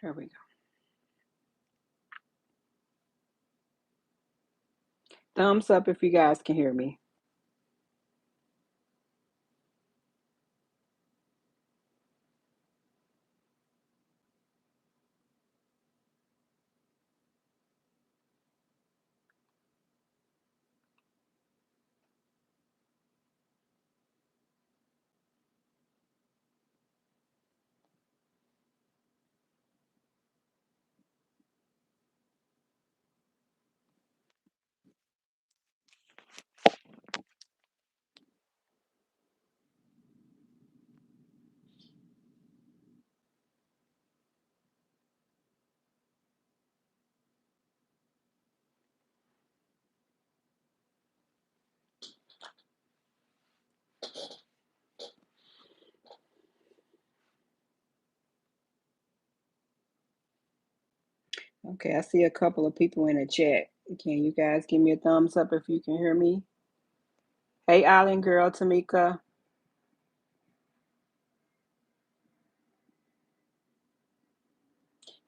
There we go. Thumbs up if you guys can hear me. Okay, I see a couple of people in the chat. Can you guys give me a thumbs up if you can hear me? Hey, Island Girl, Tamika.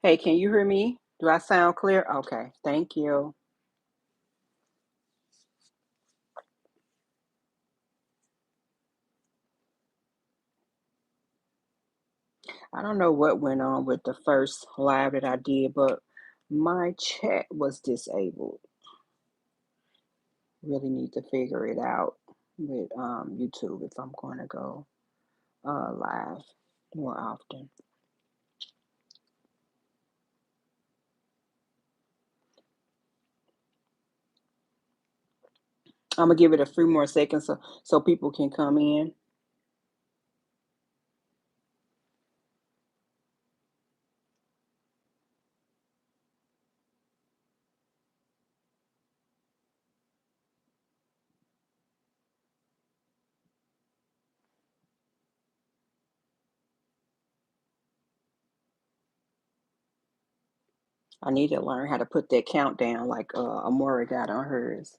Hey, can you hear me? Do I sound clear? Okay, thank you. I don't know what went on with the first live that I did, but my chat was disabled. Really need to figure it out with YouTube if I'm going to go live more often. I'm gonna give it a few more seconds so people can come in. I need to learn how to put that countdown like Amora got on hers.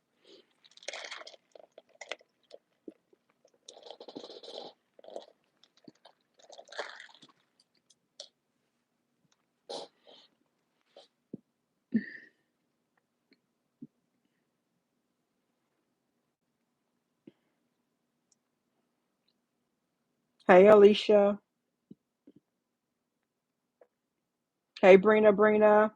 Hey, Alicia. Hey, Brina.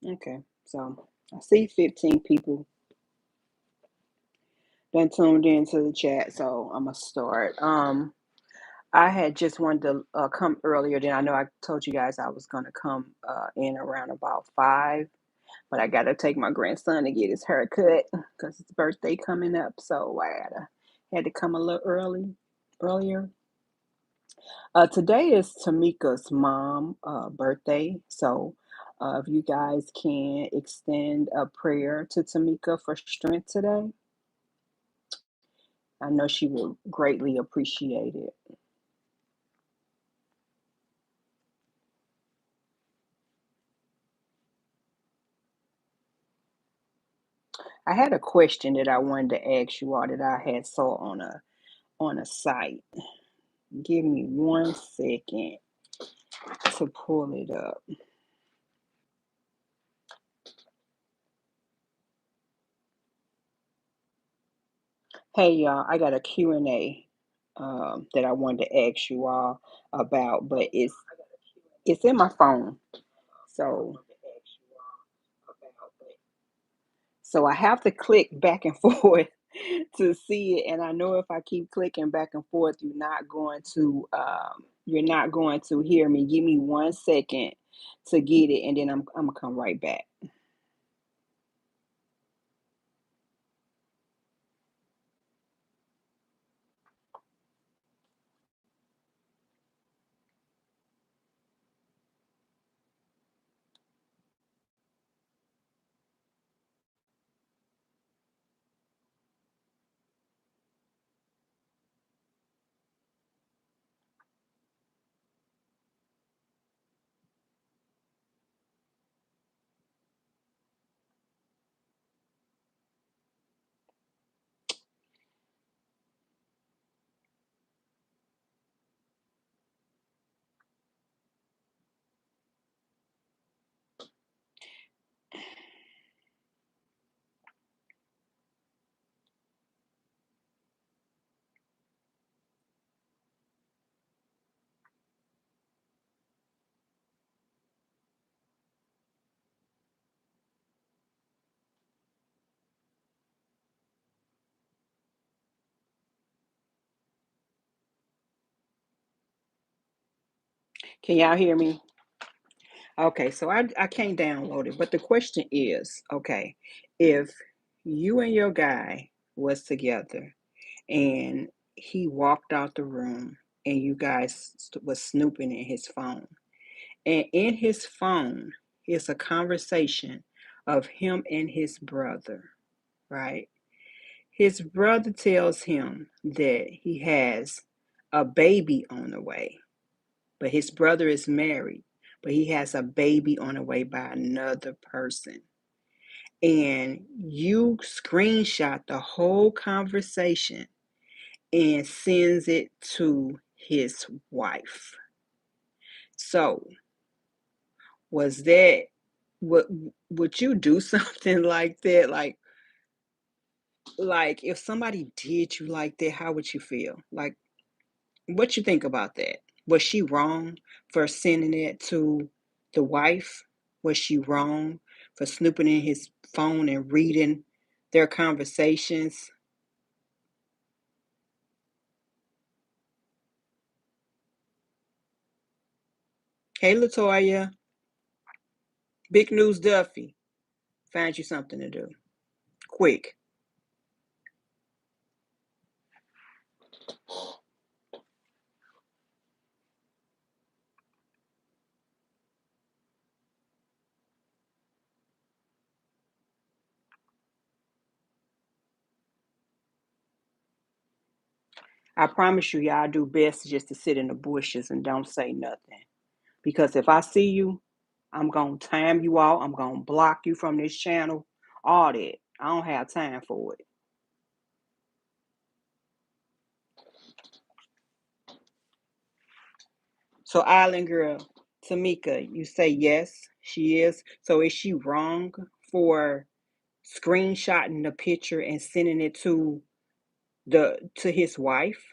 Okay, so I see 15 people done tuned into the chat, so I'm gonna start. I had just wanted to come earlier. Then I know I told you guys I was gonna come in around about 5, but I gotta take my grandson to get his hair cut because his birthday coming up. So had to come a little earlier. Today is Tamika's mom birthday, so if you guys can extend a prayer to Tamika for strength today, I know she will greatly appreciate it. I had a question that I wanted to ask you all that I had saw on a site. Give me 1 second to pull it up. Hey y'all, I got a Q&A that I wanted to ask you all about, but it's in my phone. So so I have to click back and forth to see it. And I know if I keep clicking back and forth, you're not going to hear me. Give me 1 second to get it, and then I'm gonna come right back. Can y'all hear me? Okay, so I can't download it, but the question is, okay, if you and your guy was together and he walked out the room and you guys was snooping in his phone, and in his phone is a conversation of him and his brother, right? His brother tells him that he has a baby on the way, but his brother is married, but he has a baby on the way by another person. And you screenshot the whole conversation and sends it to his wife. So, was that what would you do something like that? Like if somebody did you like that, how would you feel? Like what you think about that? Was she wrong for sending it to the wife? Was she wrong for snooping in his phone and reading their conversations? Hey, Latoya, Big News Duffy, find you something to do. Quick. I promise you, y'all do best just to sit in the bushes and don't say nothing. Because if I see you, I'm going to time you out. I'm going to block you from this channel. All that. I don't have time for it. So, Island Girl, Tamika, you say yes, she is. So, is she wrong for screenshotting the picture and sending it to his wife,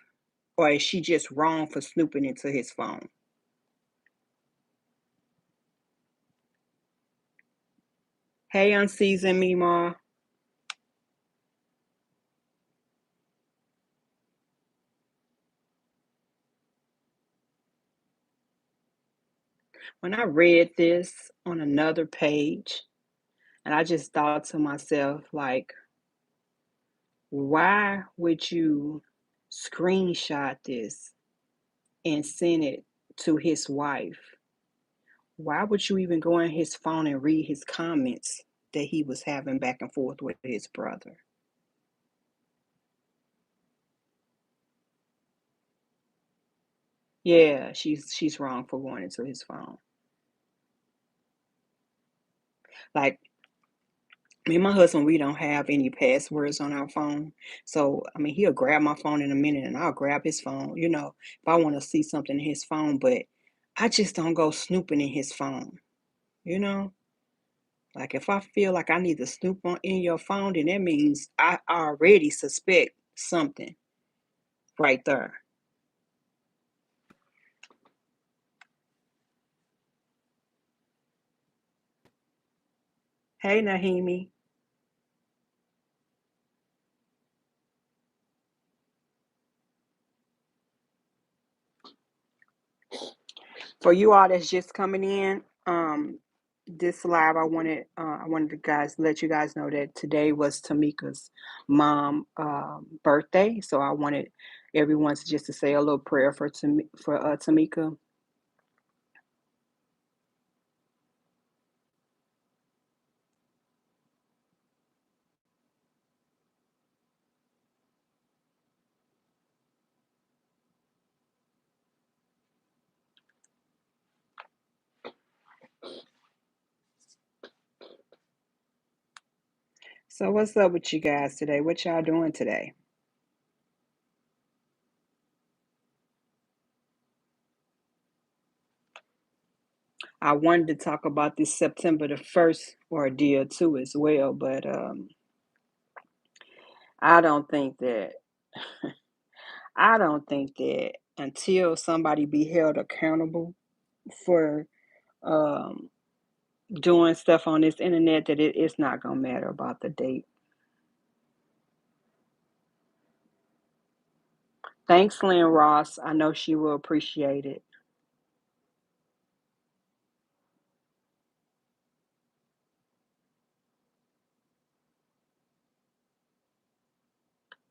or is she just wrong for snooping into his phone? Hey, unseasoned Mima. When I read this on another page, and I just thought to myself, like, why would you screenshot this and send it to his wife? Why would you even go on his phone and read his comments that he was having back and forth with his brother? Yeah, she's wrong for going into his phone. Like me and my husband, we don't have any passwords on our phone. So I mean he'll grab my phone in a minute and I'll grab his phone, if I want to see something in his phone, but I just don't go snooping in his phone, you know? Like if I feel like I need to snoop on in your phone, then that means I already suspect something right there. Hey Nahimi. For you all that's just coming in, this live, I wanted to guys let you guys know that today was Tamika's mom birthday. So I wanted everyone to just to say a little prayer for Tamika. So what's up with you guys today? What y'all doing today? I wanted to talk about this September the 1st ordeal too as well, but I don't think that I don't think that until somebody be held accountable for um doing stuff on this internet, that it's not gonna matter about the date. Thanks, Lynn Ross. I know she will appreciate it.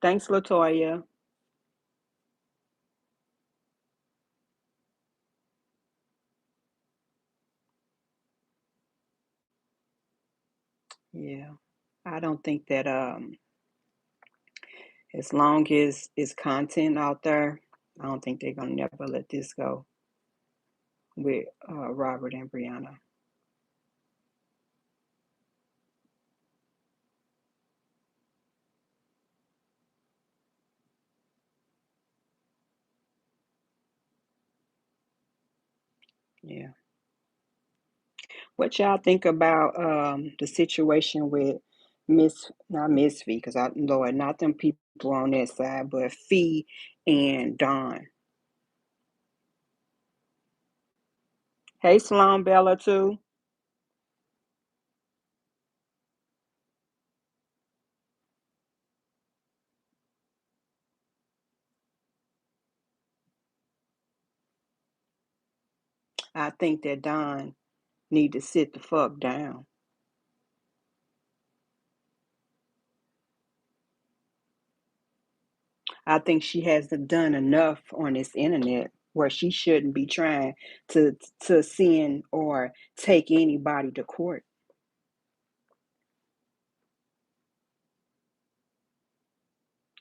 Thanks, Latoya. Yeah. I don't think that as long as it's content out there, I don't think they're gonna never let this go with Robert and Brianna. Yeah. What y'all think about the situation with not Miss Fee, because I Lord, not them people on that side, but Fee and Don. Hey, Sloan Bella too. I think that Don need to sit the fuck down. I think she hasn't done enough on this internet where she shouldn't be trying to send or take anybody to court.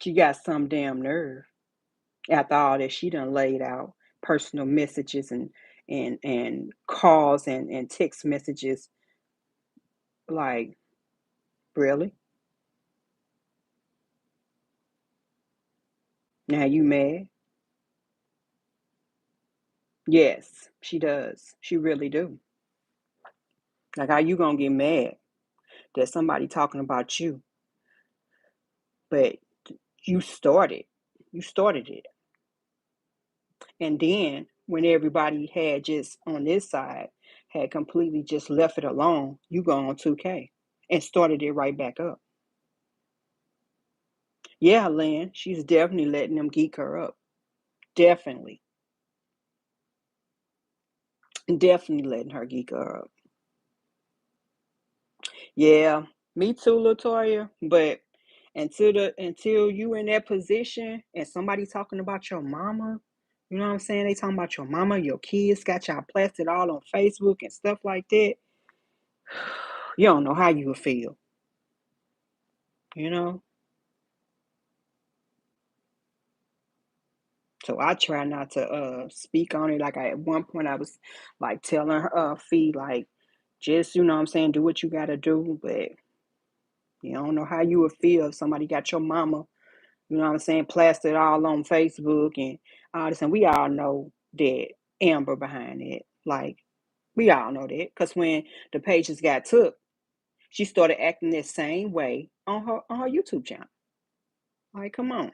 She got some damn nerve after all that she done laid out personal messages and calls and text messages. Like, really? Now you mad? Yes, she does. She really do. Like, how you gonna get mad that somebody talking about you, but you started, you started it. And then when everybody had just on this side had completely just left it alone, you go on 2K and started it right back up. Yeah, Lynn, she's definitely letting them geek her up. Definitely. Definitely letting her geek her up. Yeah, me too, Latoya. But until you in that position and somebody talking about your mama, you know what I'm saying? They talking about your mama, your kids, got y'all plastered all on Facebook and stuff like that. You don't know how you would feel, you know? So I try not to speak on it. Like at one point I was like telling her Fee, like, just, you know what I'm saying, do what you gotta do, but you don't know how you would feel if somebody got your mama, you know what I'm saying, plastered all on Facebook and all this. And we all know that Amber behind it. Like, we all know that. Cause when the pages got took, she started acting the same way on her YouTube channel. Like, come on.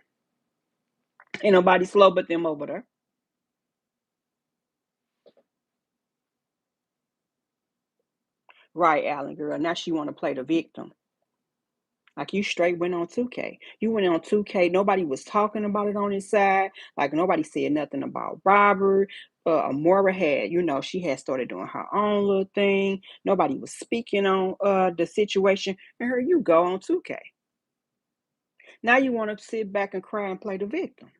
Ain't nobody slow but them over there. Right, Alan girl. Now she wanna play the victim. Like you straight went on 2K. You went on 2K. Nobody was talking about it on his side. Like nobody said nothing about Robert. Amora had, she had started doing her own little thing. Nobody was speaking on the situation. And here you go on 2K. Now you want to sit back and cry and play the victim.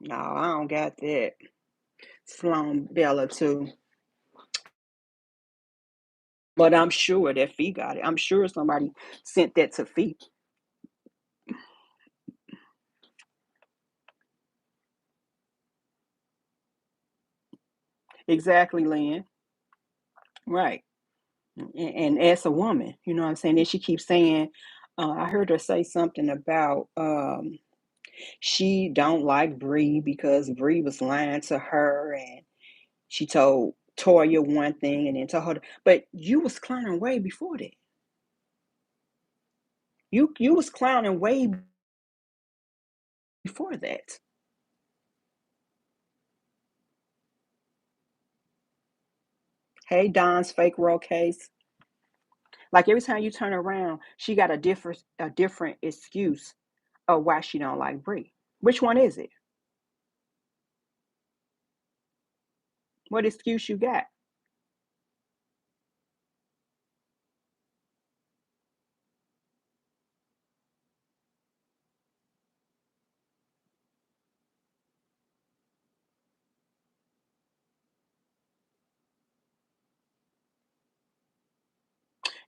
No, I don't got that. Sloan Bella too. But I'm sure that Fee got it. I'm sure somebody sent that to Fee. Exactly, Lynn. Right. And as a woman, you know what I'm saying? Then she keeps saying, I heard her say something about she don't like Bree because Bree was lying to her and she told Toya one thing and then told her, but you was clowning way before that. You was clowning way before that. Hey, Don's fake world case. Like every time you turn around, she got a different excuse of why she don't like Bree. Which one is it? What excuse you got?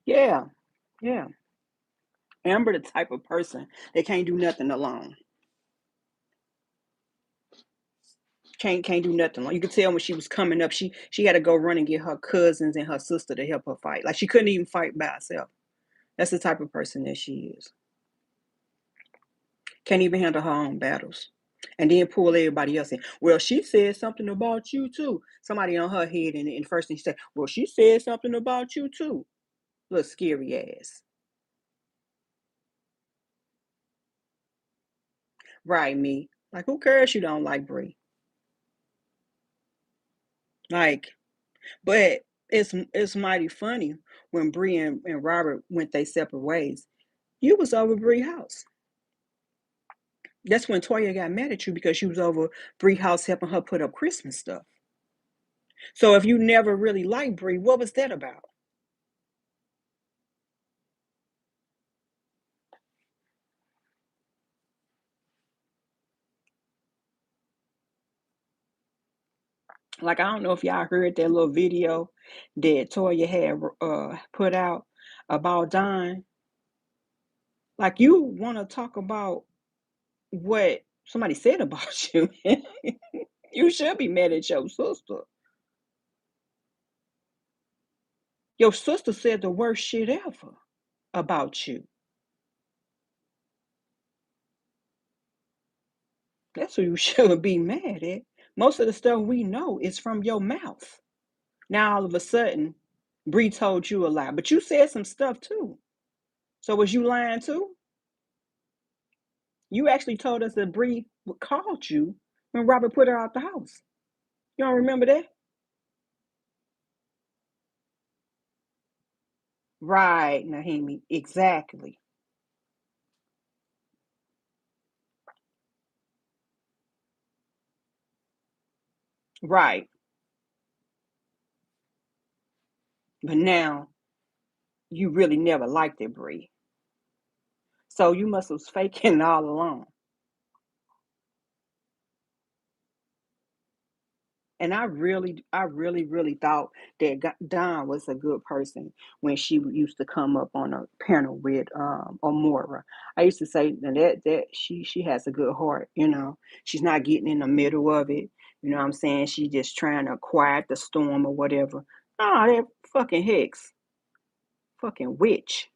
Yeah, yeah. Amber, the type of person that can't do nothing alone. Can't do nothing alone. You could tell when she was coming up, she had to go run and get her cousins and her sister to help her fight. Like she couldn't even fight by herself. That's the type of person that she is. Can't even handle her own battles. And then pull everybody else in. Well, she said something about you too. Somebody on her head, and first thing she said, well, she said something about you too. Little scary ass. Right, me. Like, who cares you don't like Brie? Like, but it's mighty funny when Bree and Robert went their separate ways. You was over Bree house. That's when Toya got mad at you because you was over Bree house helping her put up Christmas stuff. So if you never really liked Bree, what was that about? Like I don't know if y'all heard that little video that Toya had put out about Don. Like you want to talk about what somebody said about you. You should be mad at your sister. Your sister said the worst shit ever about you. That's who you should be mad at. Most of the stuff we know is from your mouth. Now all of a sudden, Bree told you a lie, but you said some stuff too. So was you lying too? You actually told us that Bree called you when Robert put her out the house. You don't remember that? Right, Nahimi. Exactly. Right. But now you really never liked it, Bree. So you must have was faking all along. And I really thought that Don was a good person when she used to come up on a panel with Amora. I used to say that she has a good heart. She's not getting in the middle of it. You know what I'm saying? She's just trying to quiet the storm or whatever. Oh, that fucking Hicks, fucking witch.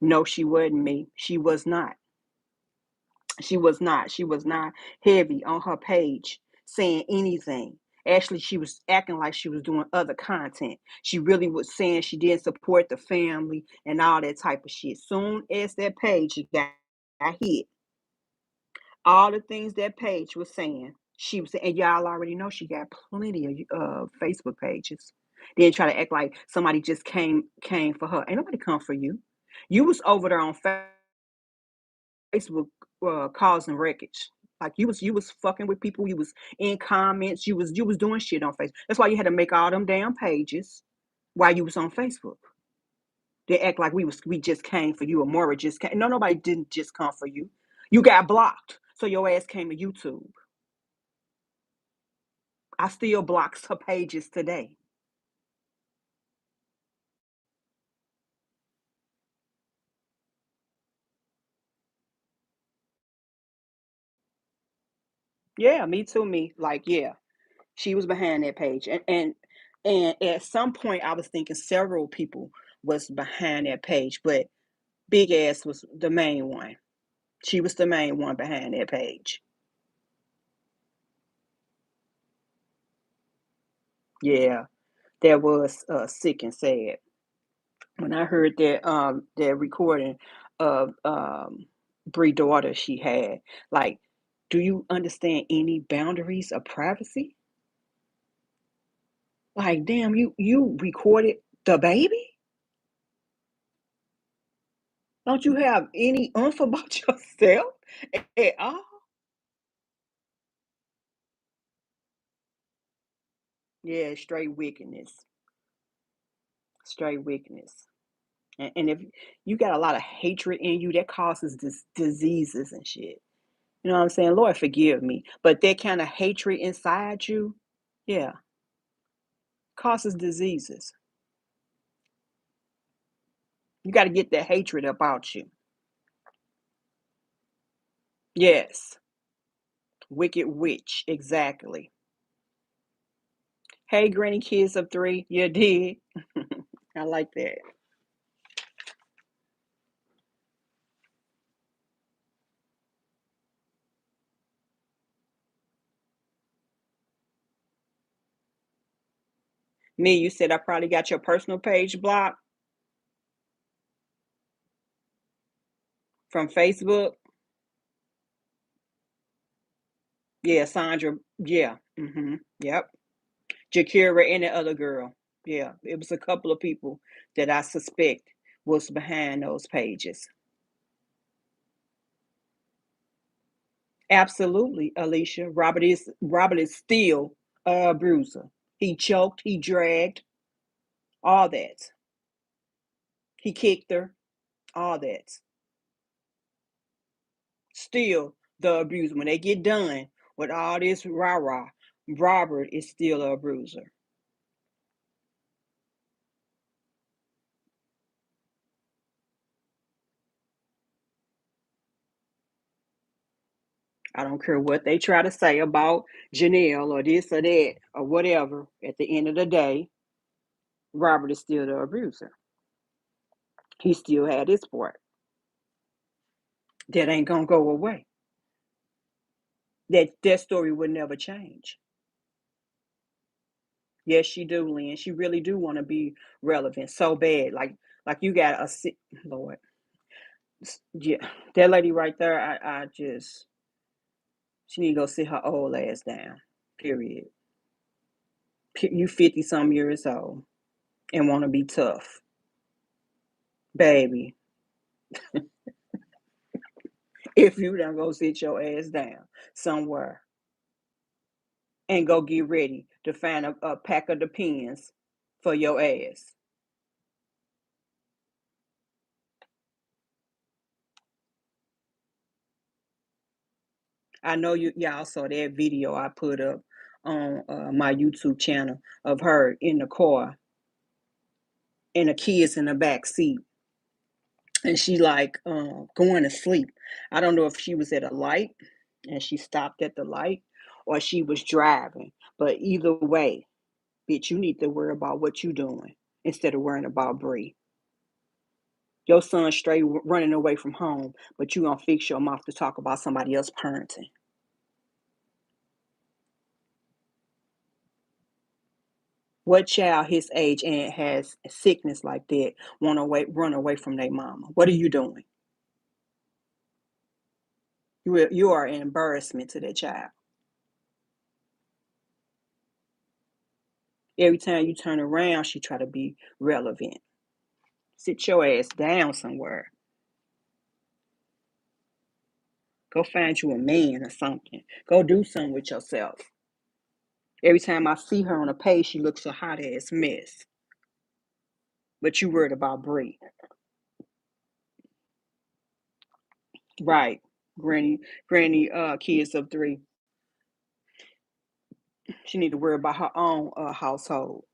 No, she wasn't me. She was not. She was not heavy on her page saying anything. Actually, she was acting like she was doing other content. She really was saying she didn't support the family and all that type of shit. Soon as that page got hit, all the things that page was saying, she was saying, and y'all already know she got plenty of Facebook pages. Then try to act like somebody just came for her. Ain't nobody come for you. You was over there on Facebook causing wreckage. Like you was fucking with people. You was in comments. You was doing shit on Facebook. That's why you had to make all them damn pages while you was on Facebook. They act like we just came for you or Mora just came. No, nobody didn't just come for you. You got blocked, so your ass came to YouTube. I still block her pages today. Yeah, me too. Me like yeah, she was behind that page, and at some point I was thinking several people was behind that page, but Big Ass was the main one. She was the main one behind that page. Yeah, that was sick and sad. When I heard that recording of Bree daughter she had, like, do you understand any boundaries of privacy? Like, damn, you recorded the baby? Don't you have any oomph about yourself at all? Yeah, straight wickedness. Straight wickedness. And if you got a lot of hatred in you, that causes diseases and shit. You know what I'm saying? Lord, forgive me. But that kind of hatred inside you, yeah. Causes diseases. You got to get that hatred about you. Yes. Wicked witch. Exactly. Hey, Granny Kids of Three. You did. I like that. Me, you said I probably got your personal page blocked from Facebook. Yeah, Sandra. Yeah. Yep. Jakira and the other girl. Yeah. It was a couple of people that I suspect was behind those pages. Absolutely, Alicia. Robert is still a bruiser. He choked, he dragged, all that. He kicked her, all that. Still the abuser. When they get done with all this rah-rah, Robert is still a bruiser. I don't care what they try to say about Janelle or this or that or whatever. At the end of the day, Robert is still the abuser. He still had his part. That ain't gonna go away. That story would never change. Yes, she do, Lynn. She really do want to be relevant so bad. Like you got a Lord. Yeah, that lady right there. I just she need to go sit her old ass down. Period. You 50 some years old and want to be tough, baby. If you don't go sit your ass down somewhere and go get ready to find a pack of the pins for your ass. I know y'all saw that video I put up on my YouTube channel of her in the car and the kids in the back seat, and she like going to sleep. I don't know if she was at a light and she stopped at the light, or she was driving. But either way, bitch, you need to worry about what you doing instead of worrying about Bree. Your son straight running away from home, but you gonna fix your mouth to talk about somebody else parenting. What child his age and has sickness like that run away from their mama? What are you doing? You are an embarrassment to that child. Every time you turn around, she try to be relevant. Sit your ass down somewhere. Go find you a man or something. Go do something with yourself. Every time I see her on a page, she looks a hot ass mess. But you worried about Bree. Right. Granny kids of three. She need to worry about her own household.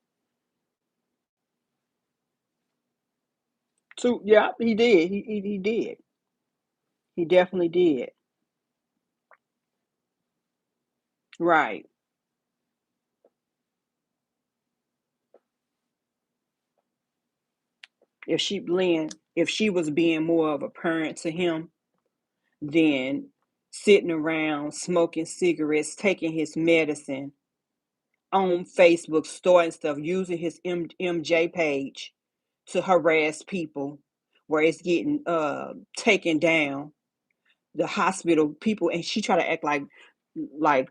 So yeah, he did. He did. He definitely did. Right. If she was being more of a parent to him than sitting around smoking cigarettes, taking his medicine on Facebook, storing stuff, using his MJ page to harass people, where it's getting taken down. The hospital people, and she tried to act like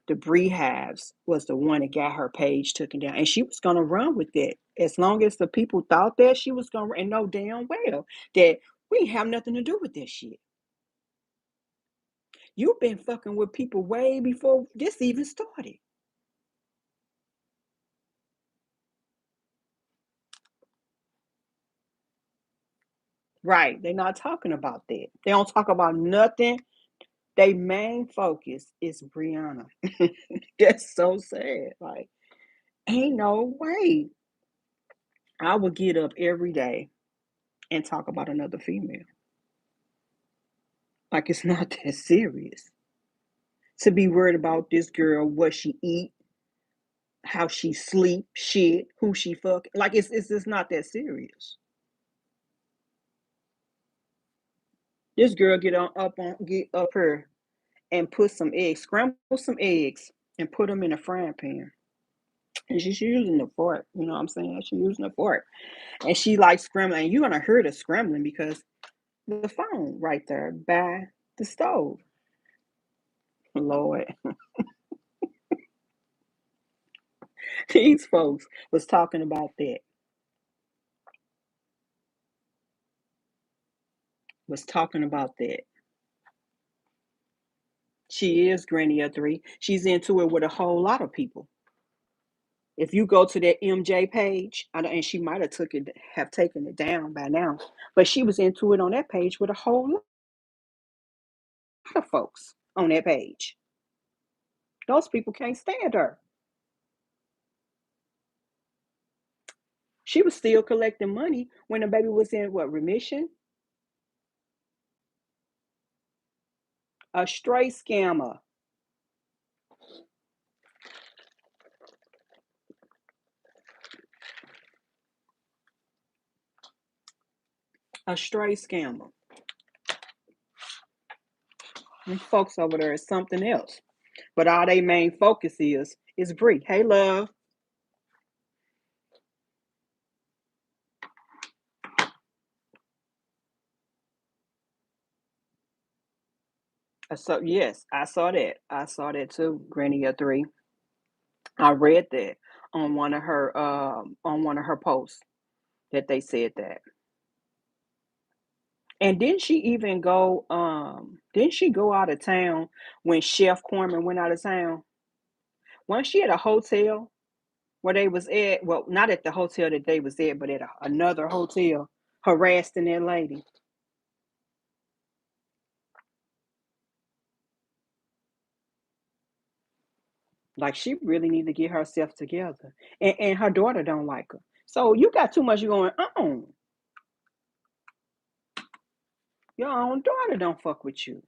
the Hives was the one that got her page taken down, and she was gonna run with it as long as the people thought that she was gonna, and know damn well that we have nothing to do with this shit. You've been fucking with people way before this even started. Right? They're not talking about that. They don't talk about nothing. Their main focus is Brianna. That's so sad. Like, ain't no way. I would get up every day and talk about another female. Like it's not that serious. To be worried about this girl, what she eat, how she sleep, shit, who she fuck. Like it's just not that serious. This girl get up here and put some eggs, scramble some eggs, and put them in a frying pan. And she's using the fork. You know what I'm saying? She's using a fork, and she likes scrambling. And you're gonna hear the scrambling because the phone right there by the stove. Lord, these folks was talking about that. Was talking about that. She is Granny of three. She's into it with a whole lot of people. If you go to that MJ page, and she might have taken it down by now, but she was into it on that page with a whole lot of folks on that page. Those people can't stand her. She was still collecting money when the baby was in what remission? A straight scammer. A straight scammer. These folks over there is something else. But all they main focus is Bree. Hey love. So yes, I saw that. I saw that too, Granny of three. I read that on one of her posts that they said that. And didn't she go out of town when Chef Corman went out of town? Wasn't she at a hotel where they was at? Well, not at the hotel that they was at, but at another hotel, harassing that lady. Like she really need to get herself together. And her daughter don't like her. So you got too much going on. Your own daughter don't fuck with you.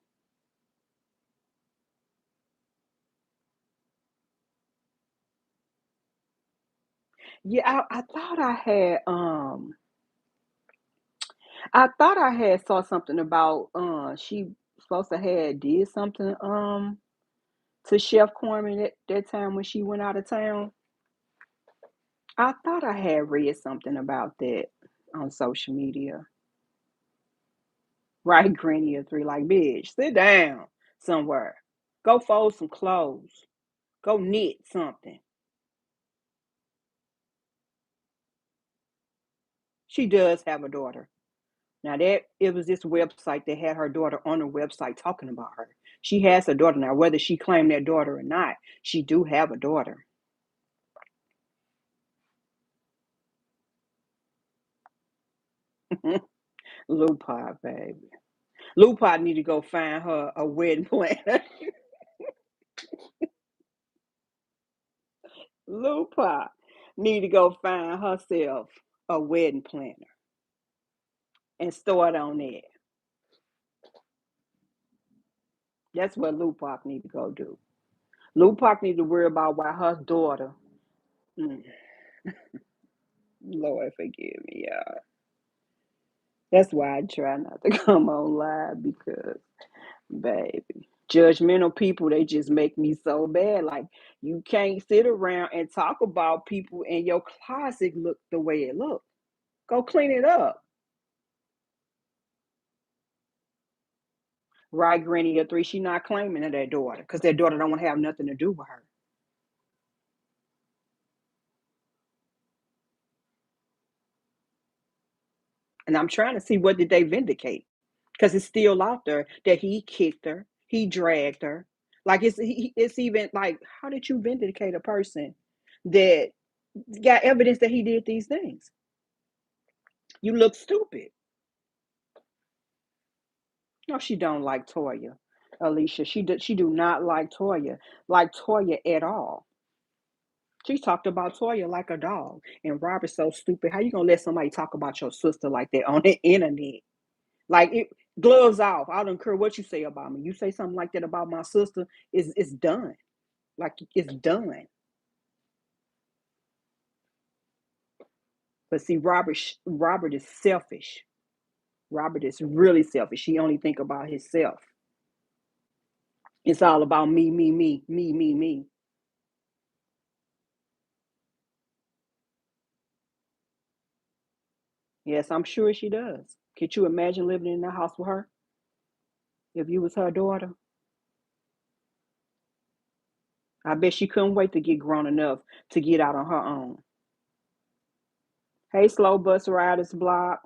Yeah, I thought I had saw something about she supposed to had did something to Chef Corman that time when she went out of town. I thought I had read something about that on social media. Right, Granny of three, like bitch, sit down somewhere. Go fold some clothes. Go knit something. She does have a daughter. Now that it was this website that had her daughter on the website talking about her. She has a daughter now, whether she claimed that daughter or not. She do have a daughter. Lou Pot, baby. Lou Pot need to go find her a wedding planner. Lou Pot need to go find herself a wedding planner and start on it. That's what Lou Pot need to go do. Lou Pot need to worry about why her daughter. Mm, Lord forgive me, y'all. That's why I try not to come on live because, baby, judgmental people, they just make me so bad. Like, you can't sit around and talk about people and your closet look the way it look. Go clean it up. Right, Granny of three, she not claiming of that daughter because that daughter don't want to have nothing to do with her. And I'm trying to see what did they vindicate because it's still out there that he kicked her, he dragged her. Like it's even like, how did you vindicate a person that got evidence that he did these things? You look stupid. No, she don't like Toya, Alicia. She do not like Toya at all. She talked about Toya like a dog. And Robert's so stupid. How you gonna let somebody talk about your sister like that on the internet? Like it gloves off. I don't care what you say about me. You say something like that about my sister, it's done. Like it's done. But see, Robert is selfish. Robert is really selfish. He only think about himself. It's all about me, me, me, me, me, me. Yes, I'm sure she does. Could you imagine living in the house with her if you was her daughter? I bet she couldn't wait to get grown enough to get out on her own. Hey, slow bus riders block.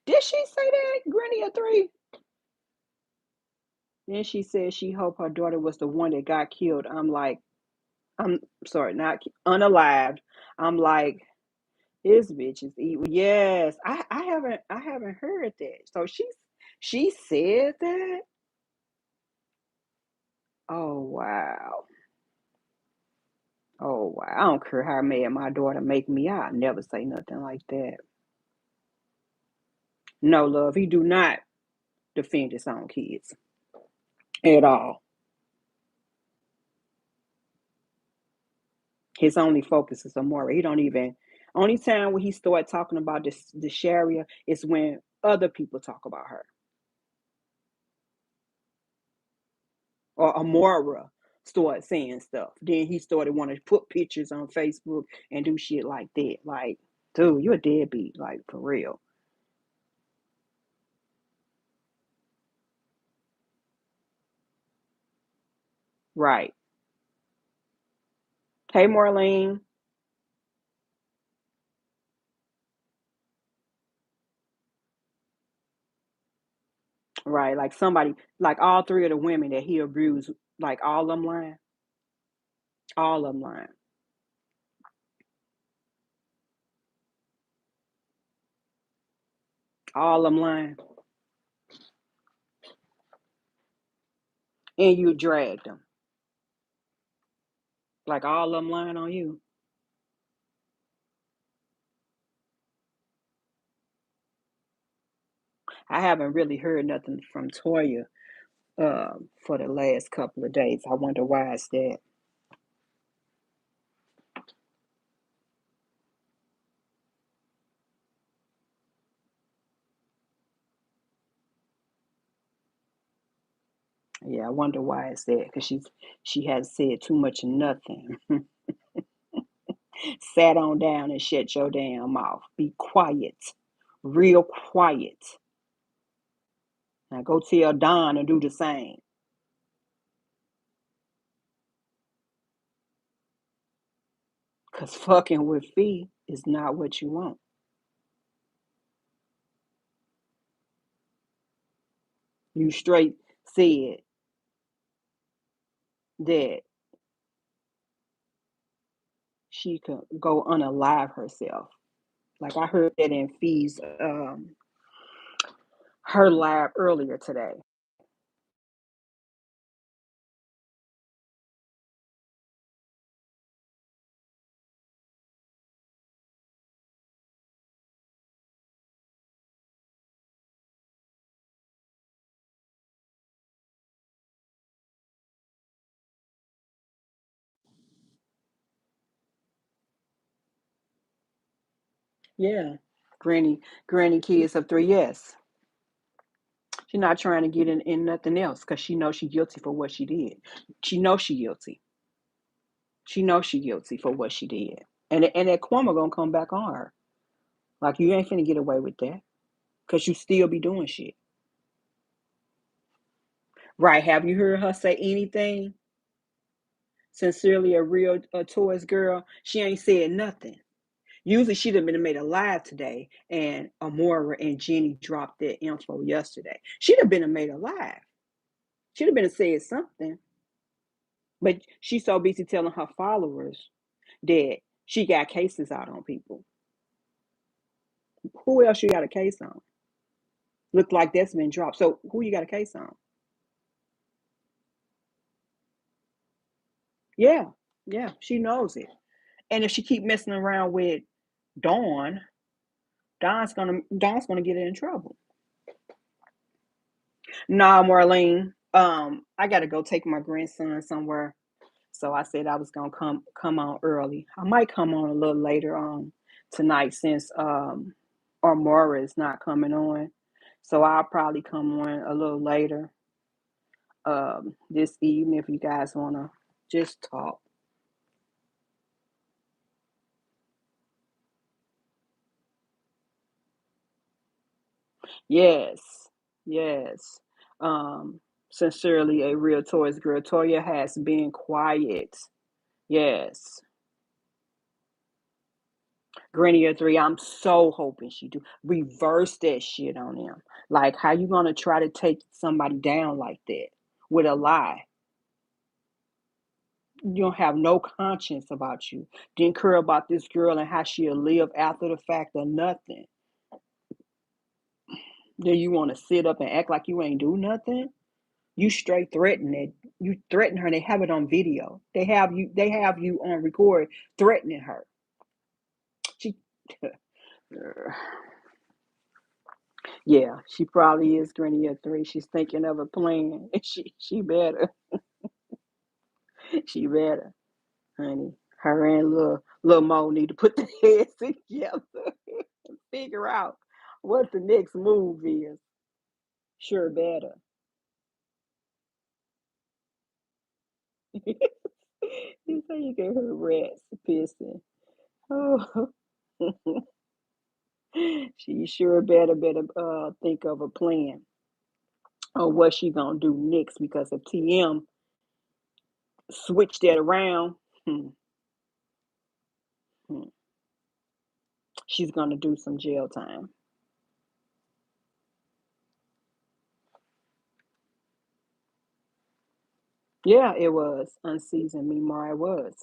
Did she say that, Granny a three? Then she said she hoped her daughter was the one that got killed. I'm sorry, not unalived. I'm like, this bitch is evil. Yes, I haven't heard that. So she said that. Oh wow. Oh wow. I don't care how mad my daughter make me. I never say nothing like that. No love. He do not defend his own kids at all. His only focus is Amora. He don't even. Only time when he start talking about the Sharia is when other people talk about her or Amora started saying stuff. Then he started wanting to put pictures on Facebook and do shit like that. Like, dude, you're a deadbeat. Like for real. Right. Hey, Marlene. Right. Like somebody, like all three of the women that he abused, like all of them lying. All of them lying. All of them lying. And you dragged them. Like all of them lying on you. I haven't really heard nothing from Toya for the last couple of days. I wonder why is that. Yeah, I wonder why is that because she has said too much of nothing. Sat on down and shut your damn mouth. Be quiet, real quiet. Now go tell Don and do the same. Cause fucking with Fee is not what you want. You straight said that she could go unalive herself. Like I heard that in Fee's her lab earlier today. Yeah. Granny kids of three, yes. She's not trying to get in nothing else because she knows she's guilty for what she did. She knows she guilty. She knows she guilty for what she did. And that karma gonna come back on her. Like you ain't finna get away with that. Cause you still be doing shit. Right. Have you heard her say anything? Sincerely a real toys girl. She ain't said nothing. Usually she'd have been made alive today, and Amora and Jenny dropped that info yesterday. She'd have been made alive. She'd have been said something, but she's so busy telling her followers that she got cases out on people. Who else you got a case on? Look like that's been dropped. So who you got a case on? Yeah, yeah, she knows it. And if she keep messing around with Dawn, Dawn's gonna get her in trouble. Nah, Marlene. I gotta go take my grandson somewhere. So I said I was gonna come on early. I might come on a little later on tonight since Armora is not coming on. So I'll probably come on a little later this evening if you guys wanna just talk. Yes, yes. Um, Sincerely a real Toys girl. Toya has been quiet. Yes. Grenier 3, I'm so hoping she do. Reverse that shit on them. Like, how you gonna try to take somebody down like that with a lie? You don't have no conscience about you. Didn't care about this girl and how she'll live after the fact or nothing. Then you want to sit up and act like you ain't do nothing? You straight threaten it. You threaten her. They have it on video. They have you on record threatening her. She Yeah, she probably is Grenier 3. She's thinking of a plan. She better. She better, honey. Her and little Mo need to put their heads together and figure out what the next move is. Sure better. You say you can hear rats pissing. Oh, she sure better think of a plan on what she gonna do next because if TM switch that around, hmm, hmm, she's gonna do some jail time. Yeah, it was unseasoned me more. It was.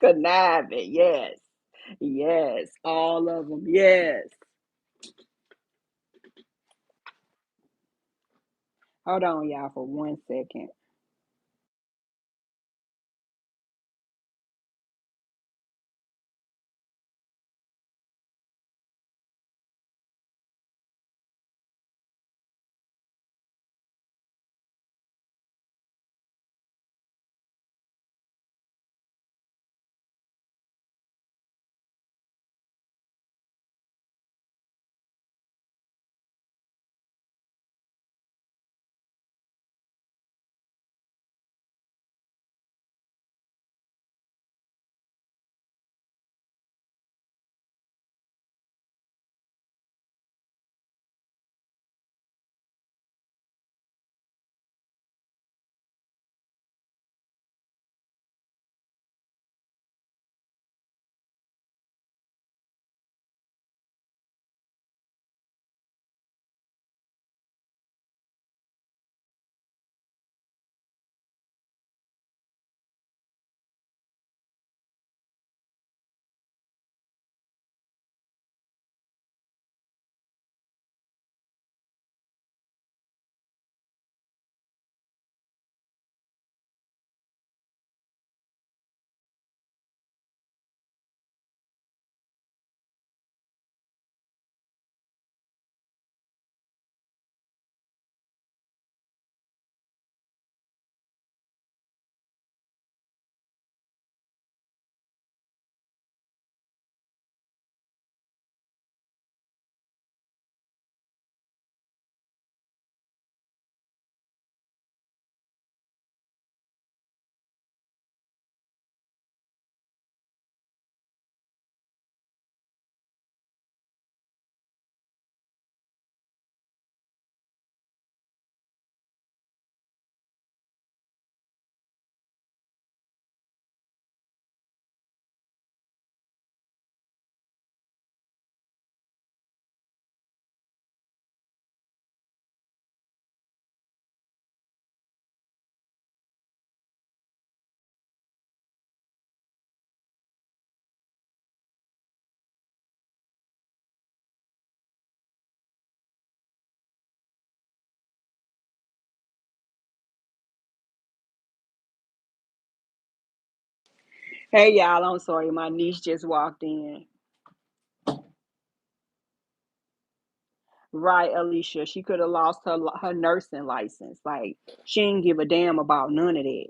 Conniving, yes. Yes, all of them. Yes. Hold on, y'all, for 1 second. Hey, y'all, I'm sorry, my niece just walked in. Right, Alicia, she coulda lost her nursing license, like, she didn't give a damn about none of that.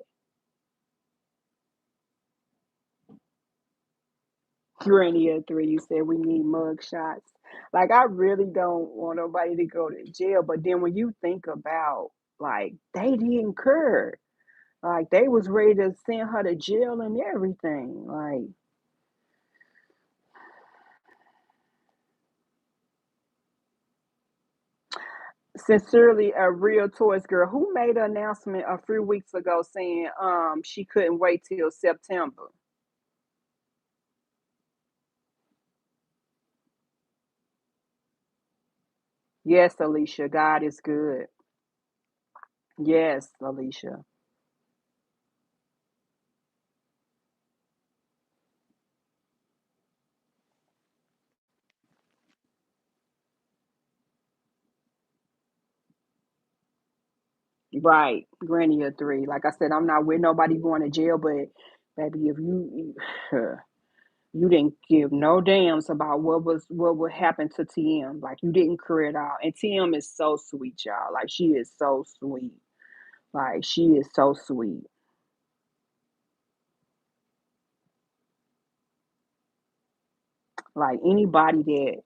Granny of 3, you said we need mug shots. Like, I really don't want nobody to go to jail, but then when you think about, like, they didn't care. Like, they was ready to send her to jail and everything, like, sincerely, a real toys girl who made an announcement a few weeks ago saying, she couldn't wait till September. Yes, Alicia, God is good. Yes, Alicia. Right, Granny of 3. Like I said, I'm not with nobody going to jail, but baby, if you didn't give no damns about what would happen to TM. Like you didn't clear it out. And TM is so sweet, y'all. Like she is so sweet. Like she is so sweet. Like anybody that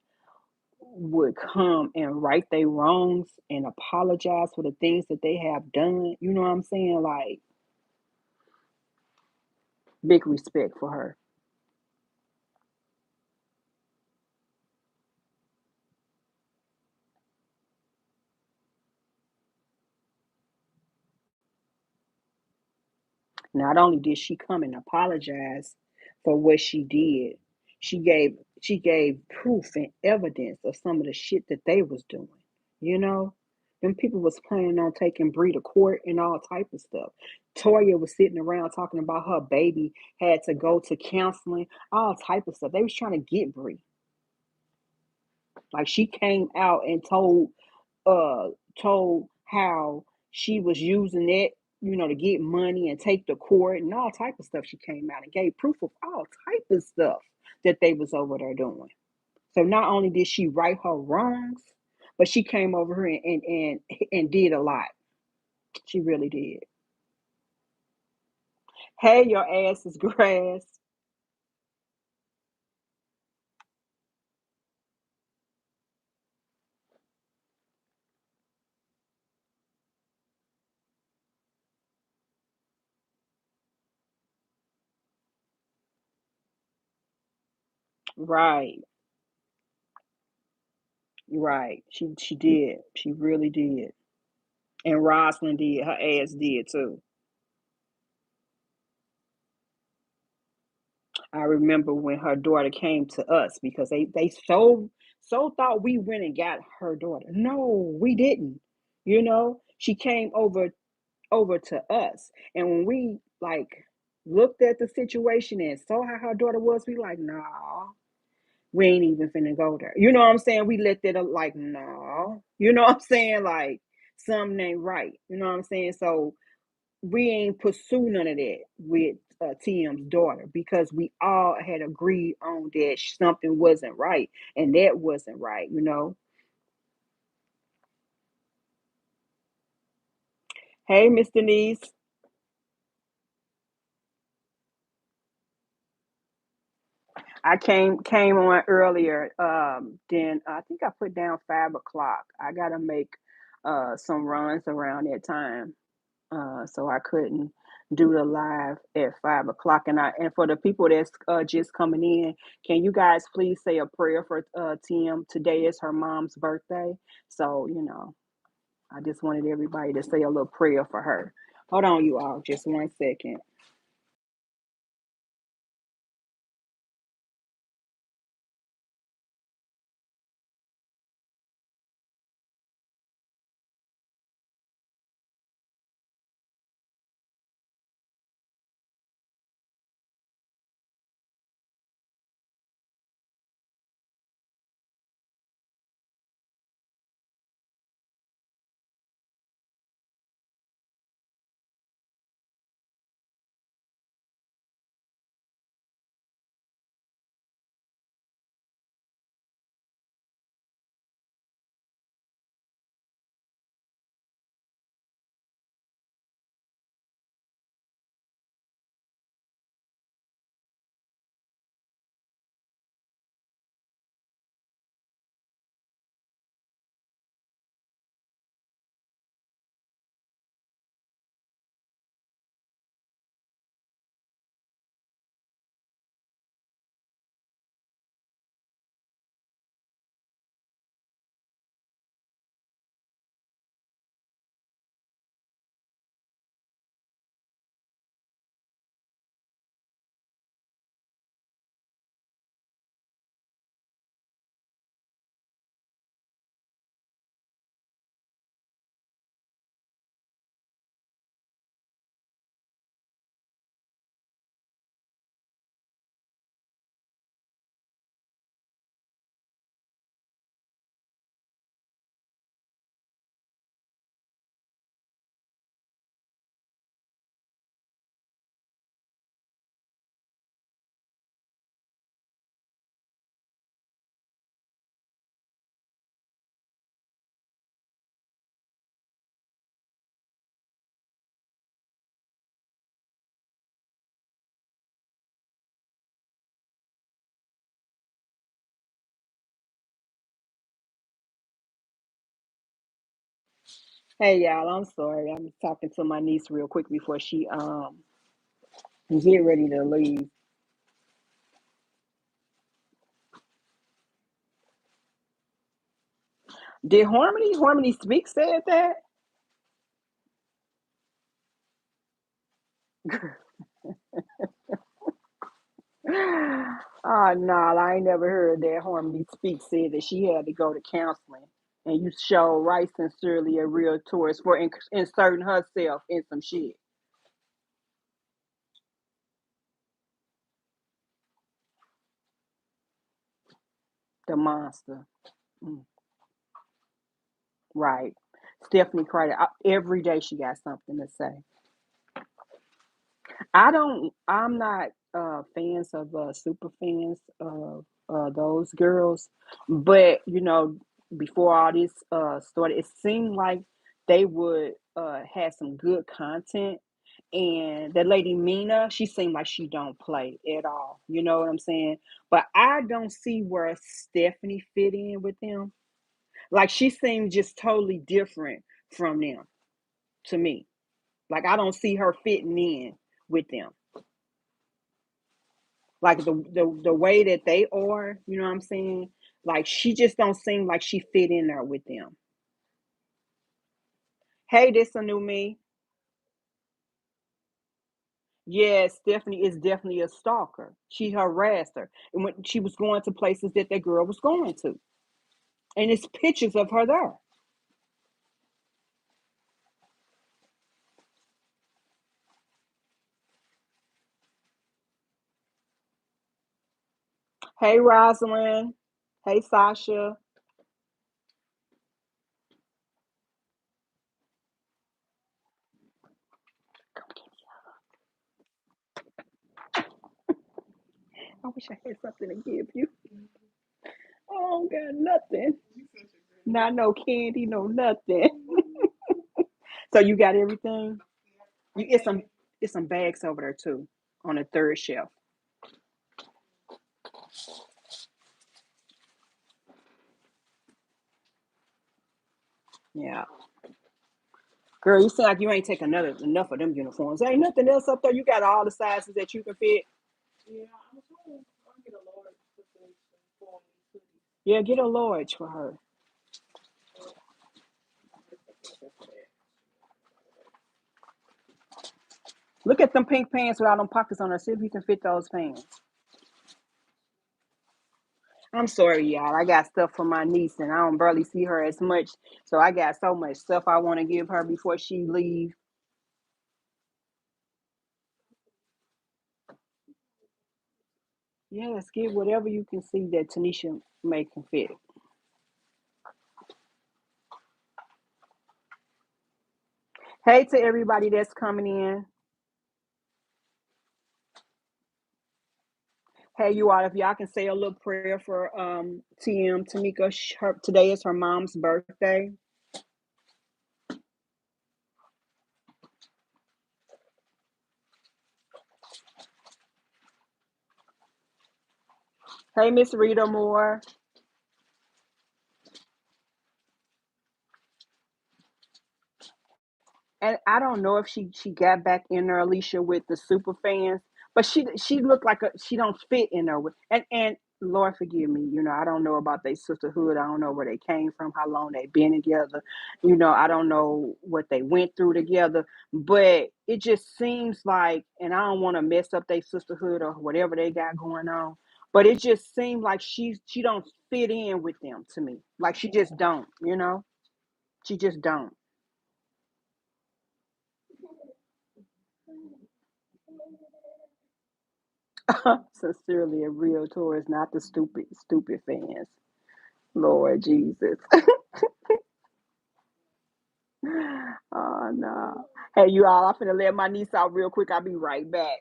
would come and right their wrongs and apologize for the things that they have done. You know what I'm saying? Like big respect for her. Not only did she come and apologize for what she did, she gave proof and evidence of some of the shit that they was doing. You know, them people was planning on taking Bree to court and all type of stuff. Toya was sitting around talking about her baby had to go to counseling, all type of stuff. They was trying to get Bree. Like she came out and uh told how she was using it, to get money and take the court and all type of stuff. She came out and gave proof of all type of stuff that they was over there doing. So not only did she right her wrongs, but she came over here and did a lot. She really did. Hey, your ass is grass. Right, right. She did. She really did. And Rosalind did. Her ass did too. I remember when her daughter came to us because they so thought we went and got her daughter. No, we didn't. She came over to us, and when we like looked at the situation and saw how her daughter was, we like, nah, we ain't even finna go there. You know what I'm saying? We looked at her like, nah. You know what I'm saying? Like something ain't right. You know what I'm saying? So we ain't pursue none of that with Tim's daughter because we all had agreed on that something wasn't right and that wasn't right. Hey, Mr. Niece, I came on earlier. Then I think I put down 5 o'clock. I gotta make some runs around that time. So I couldn't do the live at 5 o'clock. And for the people that's just coming in, can you guys please say a prayer for Tim? Today is her mom's birthday, so I just wanted everybody to say a little prayer for her. Hold on, you all, just 1 second. Hey y'all, I'm sorry. I'm talking to my niece real quick before she get ready to leave. Did Harmony Speak said that? Oh no, I ain't never heard that Harmony Speak said that she had to go to counseling. And you show right sincerely a real tourist for inserting herself in some shit. The monster. Mm, right. Stephanie Carter. Every day she got something to say. I'm not fans of super fans of those girls, but before all this started, it seemed like they would have some good content. And that lady Mina, she seemed like she don't play at all. You know what I'm saying? But I don't see where Stephanie fit in with them. Like she seemed just totally different from them to me. Like I don't see her fitting in with them. Like the way that they are, you know what I'm saying? Like she just don't seem like she fit in there with them. Hey, this a new me. Yes, Stephanie is definitely a stalker. She harassed her, and when she was going to places that that girl was going to, and it's pictures of her there. Hey, Rosalind. Hey, Sasha. I wish I had something to give you. Oh, got nothing. Not no candy, no nothing. So you got everything. You it's some bags over there too on the third shelf. Yeah. Girl, you seem like you ain't taking another enough of them uniforms. There ain't nothing else up there. You got all the sizes that you can fit. Yeah, get a large for her. Look at them pink pants with all them pockets on her. See if you can fit those pants. I'm sorry, y'all. I got stuff for my niece, and I don't barely see her as much. So I got so much stuff I want to give her before she leave. Yes, get whatever you can see that Tanisha may can fit. Hey to everybody that's coming in. Hey, you all, if y'all can say a little prayer for TM Tamika. Today is her mom's birthday. Hey, Miss Rita Moore. And I don't know if she got back in there, Alicia, with the super fans, but she looked like she don't fit in there with and Lord forgive me, I don't know about their sisterhood. I don't know where they came from, how long they been together. I don't know what they went through together, but it just seems like, and I don't want to mess up their sisterhood or whatever they got going on, but it just seems like she don't fit in with them to me. Like she just don't. She just don't. Sincerely, a real tourist, not the stupid fans. Lord Jesus. Oh no. Hey, you all, I'm finna let my niece out real quick. I'll be right back.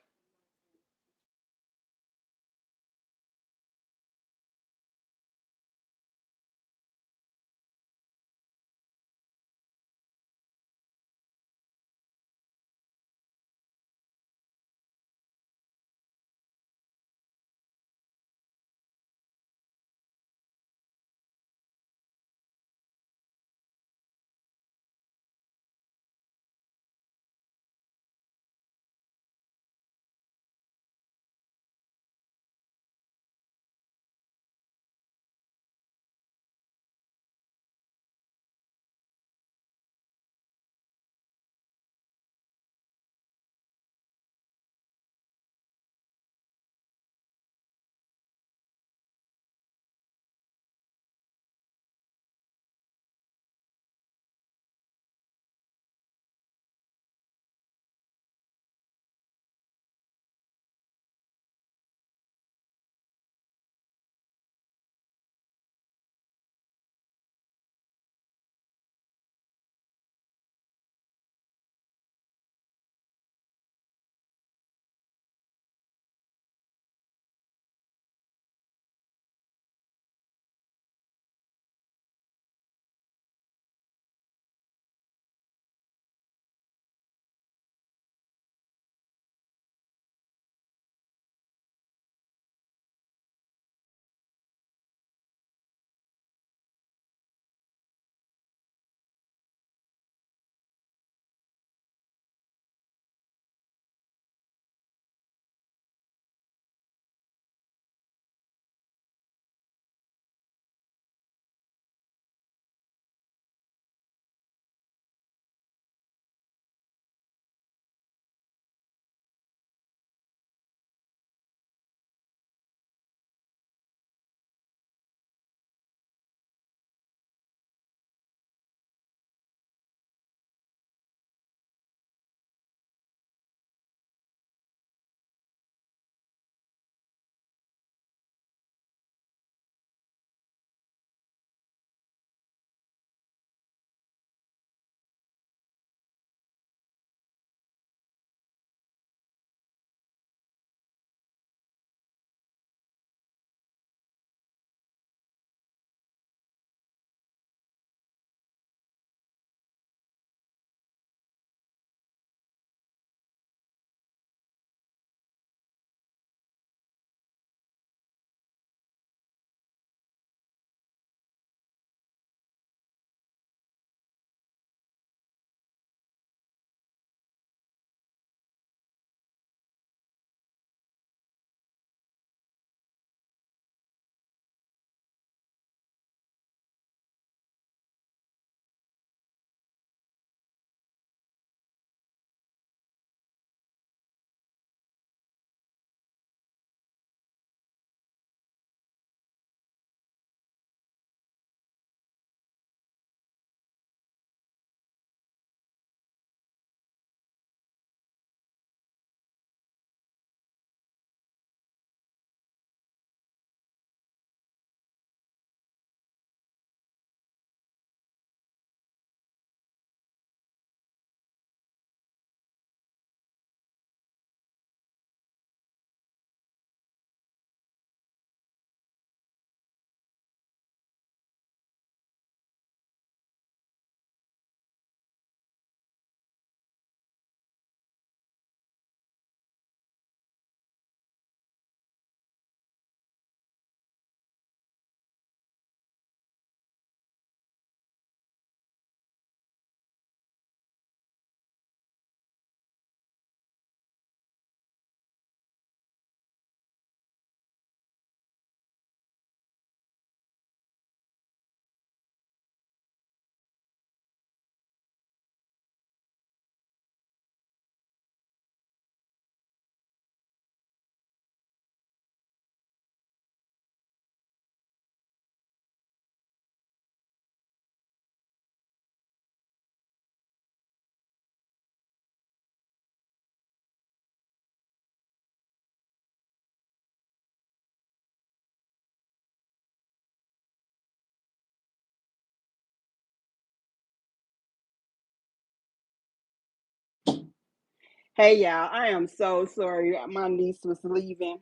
Hey y'all, I am so sorry. My niece was leaving,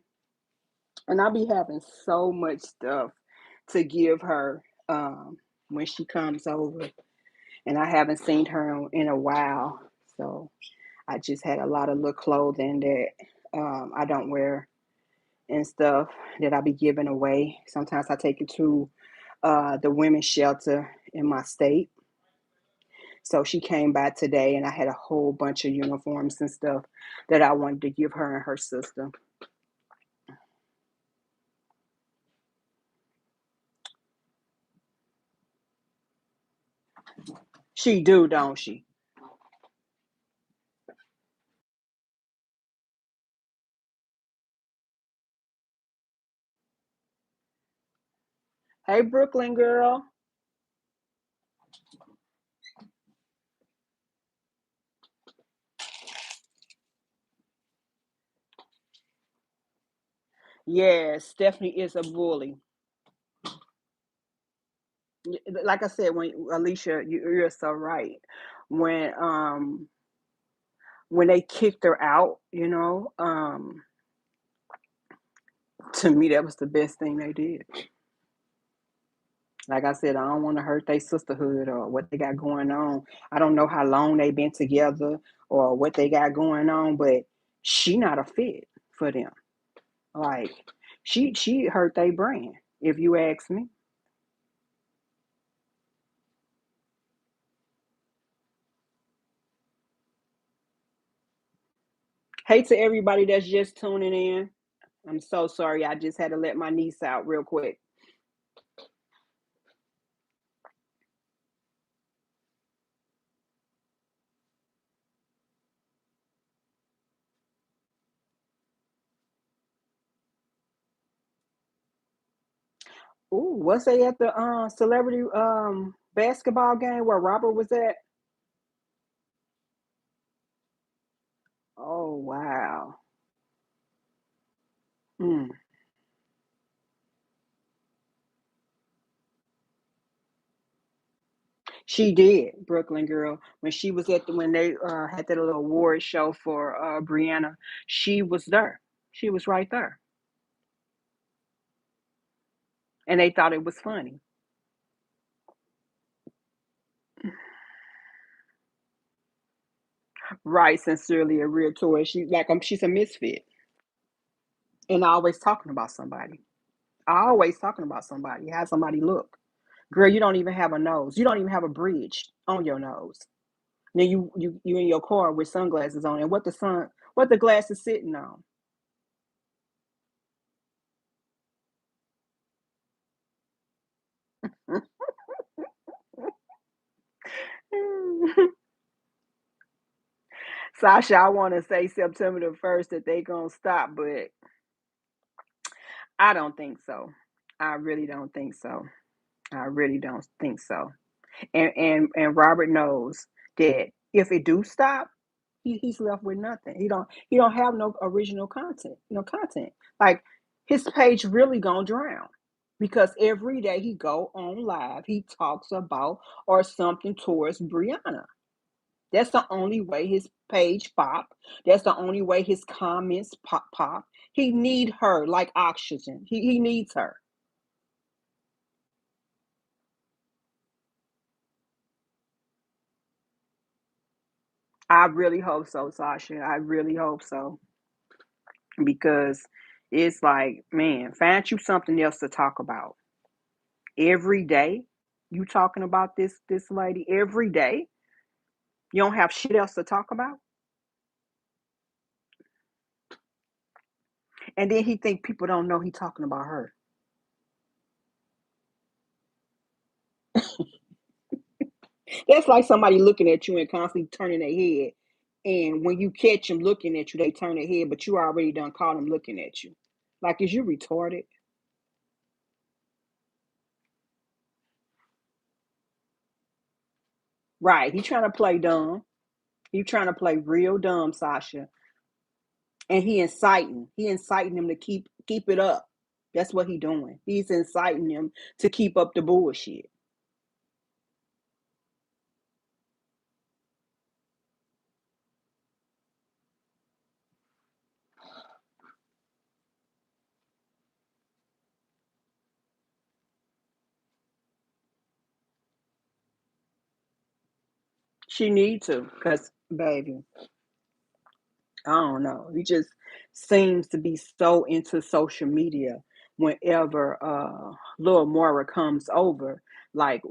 and I be having so much stuff to give her when she comes over, and I haven't seen her in a while. So I just had a lot of little clothing that I don't wear and stuff that I be giving away. Sometimes I take it to the women's shelter in my state. So she came by today, and I had a whole bunch of uniforms and stuff that I wanted to give her and her sister. She do, don't she? Hey, Brooklyn girl. Yes, Stephanie is a bully. Like I said, when Alicia, you're so right. When um when they kicked her out, to me that was the best thing they did. Like I said, I don't want to hurt their sisterhood or what they got going on. I don't know how long they been together or what they got going on, but she not a fit for them. Like she hurt their brand, if you ask me. Hey to everybody that's just tuning in. I'm so sorry. I just had to let my niece out real quick. Ooh, was they at the celebrity basketball game where Robert was at? Oh wow. Mm. She did, Brooklyn girl. When she was at when they had that little award show for Brianna, she was there. She was right there. And they thought it was funny. Right, sincerely a real toy. She's a misfit. And always talking about somebody. Always talking about somebody. How somebody look. Girl, you don't even have a nose. You don't even have a bridge on your nose. Then you in your car with sunglasses on, and what the glass is sitting on. Sasha, I want to say September the 1st that they gonna stop, but I don't think so. I really don't think so. I really don't think so. And Robert knows that if it do stop, he's left with nothing. He don't have no original content. No content. Like his page really gonna drown because every day he go on live, he talks about or something towards Brianna. That's the only way his page pop. That's the only way his comments pop. He need her like oxygen. He needs her. I really hope so, Sasha. I really hope so because it's like, man, find you something else to talk about every day. You talking about this lady every day. You don't have shit else to talk about, and then he think people don't know he talking about her. That's like somebody looking at you and constantly turning their head. And when you catch them looking at you, they turn their head, but you already done caught them looking at you. Like, is you retarded? Right. He trying to play dumb. He trying to play real dumb, Sasha. And he inciting. He inciting them to keep it up. That's what he doing. He's inciting them to keep up the bullshit. She need to, cause baby, I don't know. He just seems to be so into social media. Whenever little Mora comes over, like,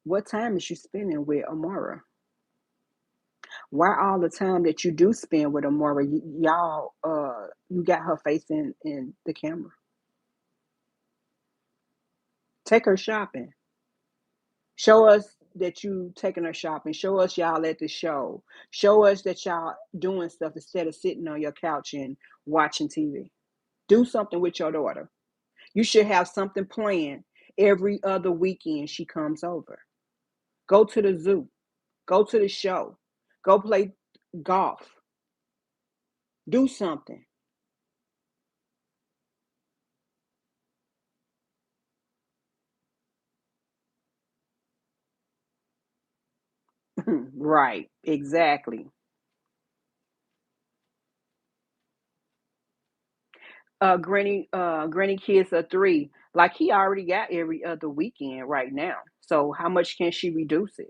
what time is you spending with Amora? Why all the time that you do spend with Amora, y'all, you got her face in the camera. Take her shopping. Show us that you taking her shopping. Show us y'all at the show. Show us that y'all doing stuff instead of sitting on your couch and watching TV. Do something with your daughter. You should have something planned every other weekend she comes over. Go to the zoo. Go to the show. Go play golf. Do something. Right. Exactly. Granny kids are 3. Like he already got every other weekend right now. So how much can she reduce it?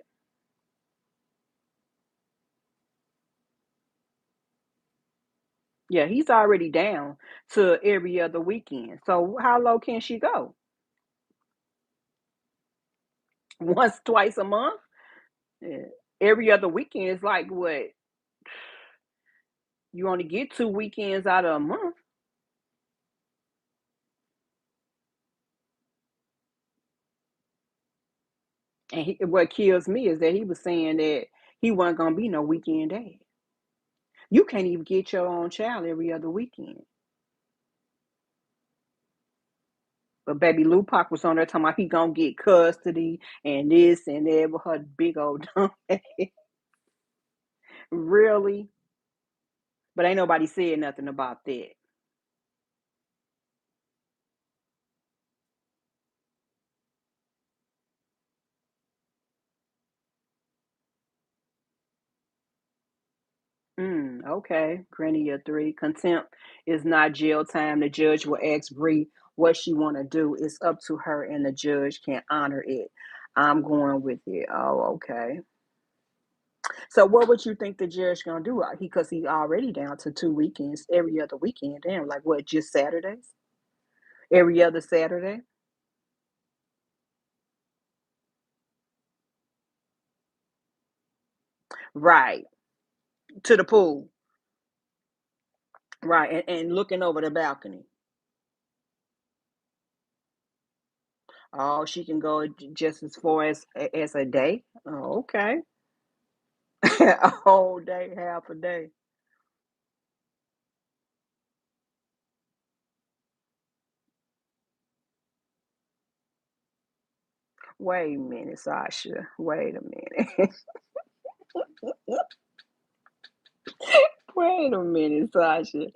Yeah, he's already down to every other weekend. So how low can she go? Once, twice a month? Yeah. Every other weekend is like what? You only get 2 weekends out of a month. And what kills me is that he was saying that he wasn't gonna be no weekend dad. You can't even get your own child every other weekend. But baby Lou Pac was on there talking about he gonna get custody and this and that with her big old dumb head. Really? But ain't nobody said nothing about that. Okay. Granny of 3. Contempt is not jail time. The judge will ask Bree what she want to do. It's up to her, and the judge can honor it. I'm going with it. Oh, okay. So what would you think the judge gonna do? Because he already down to 2 weekends, every other weekend. Damn, like what? Just Saturdays? Every other Saturday? Right. To the pool. Right. And looking over the balcony. Oh, she can go just as far as a day. Oh, okay. A whole day, half a day. Wait a minute, Sasha. Wait a minute. Wait a minute, Sasha.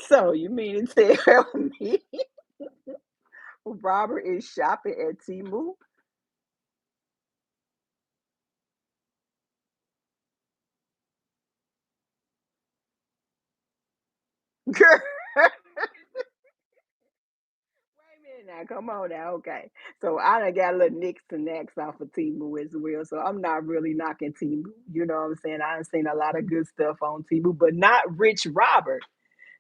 So you mean to tell me Robert is shopping at Temu? Girl, wait a minute now. Come on now. Okay. So I done got a little nicks and knacks off of Temu as well. So I'm not really knocking Temu. You know what I'm saying? I done seen a lot of good stuff on Temu, but not Rich Robert.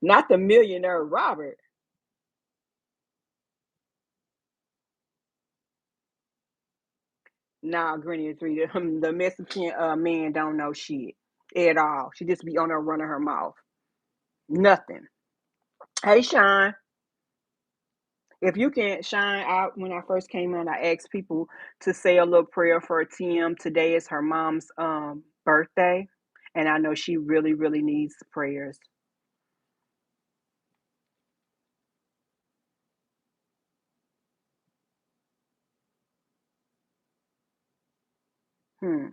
Not the millionaire Robert. Nah, Granny is 3. The Mexican man don't know shit at all. She just be on there running her mouth. Nothing. Hey, Sean. If you can, Shine out when I first came on, I asked people to say a little prayer for Tim. Today is her mom's birthday, and I know she really, really needs prayers. Hmm.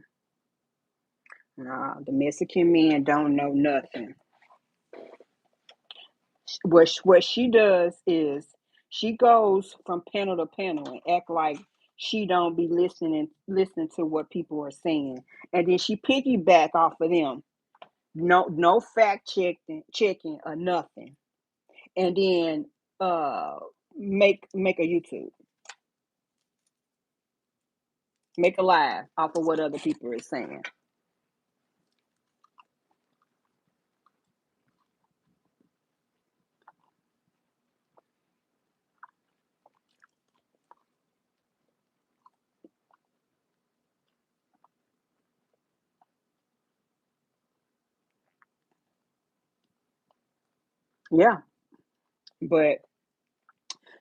Nah, the Mexican men don't know nothing. What she does is she goes from panel to panel and act like she don't be listening to what people are saying, and then she piggyback off of them. No fact checking or nothing, and then uh make a YouTube, make a live off of what other people are saying. Yeah, but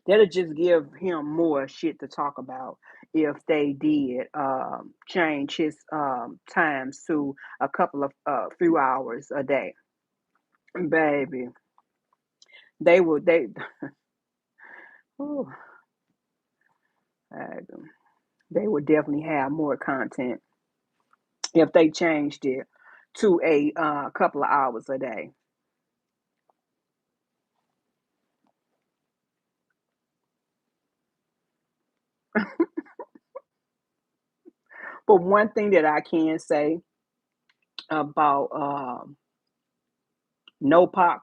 that'll just give him more shit to talk about if they did change his times to a couple of few hours a day. Baby, they whew, baby, they would definitely have more content if they changed it to a couple of hours a day. But one thing that I can say about No Pac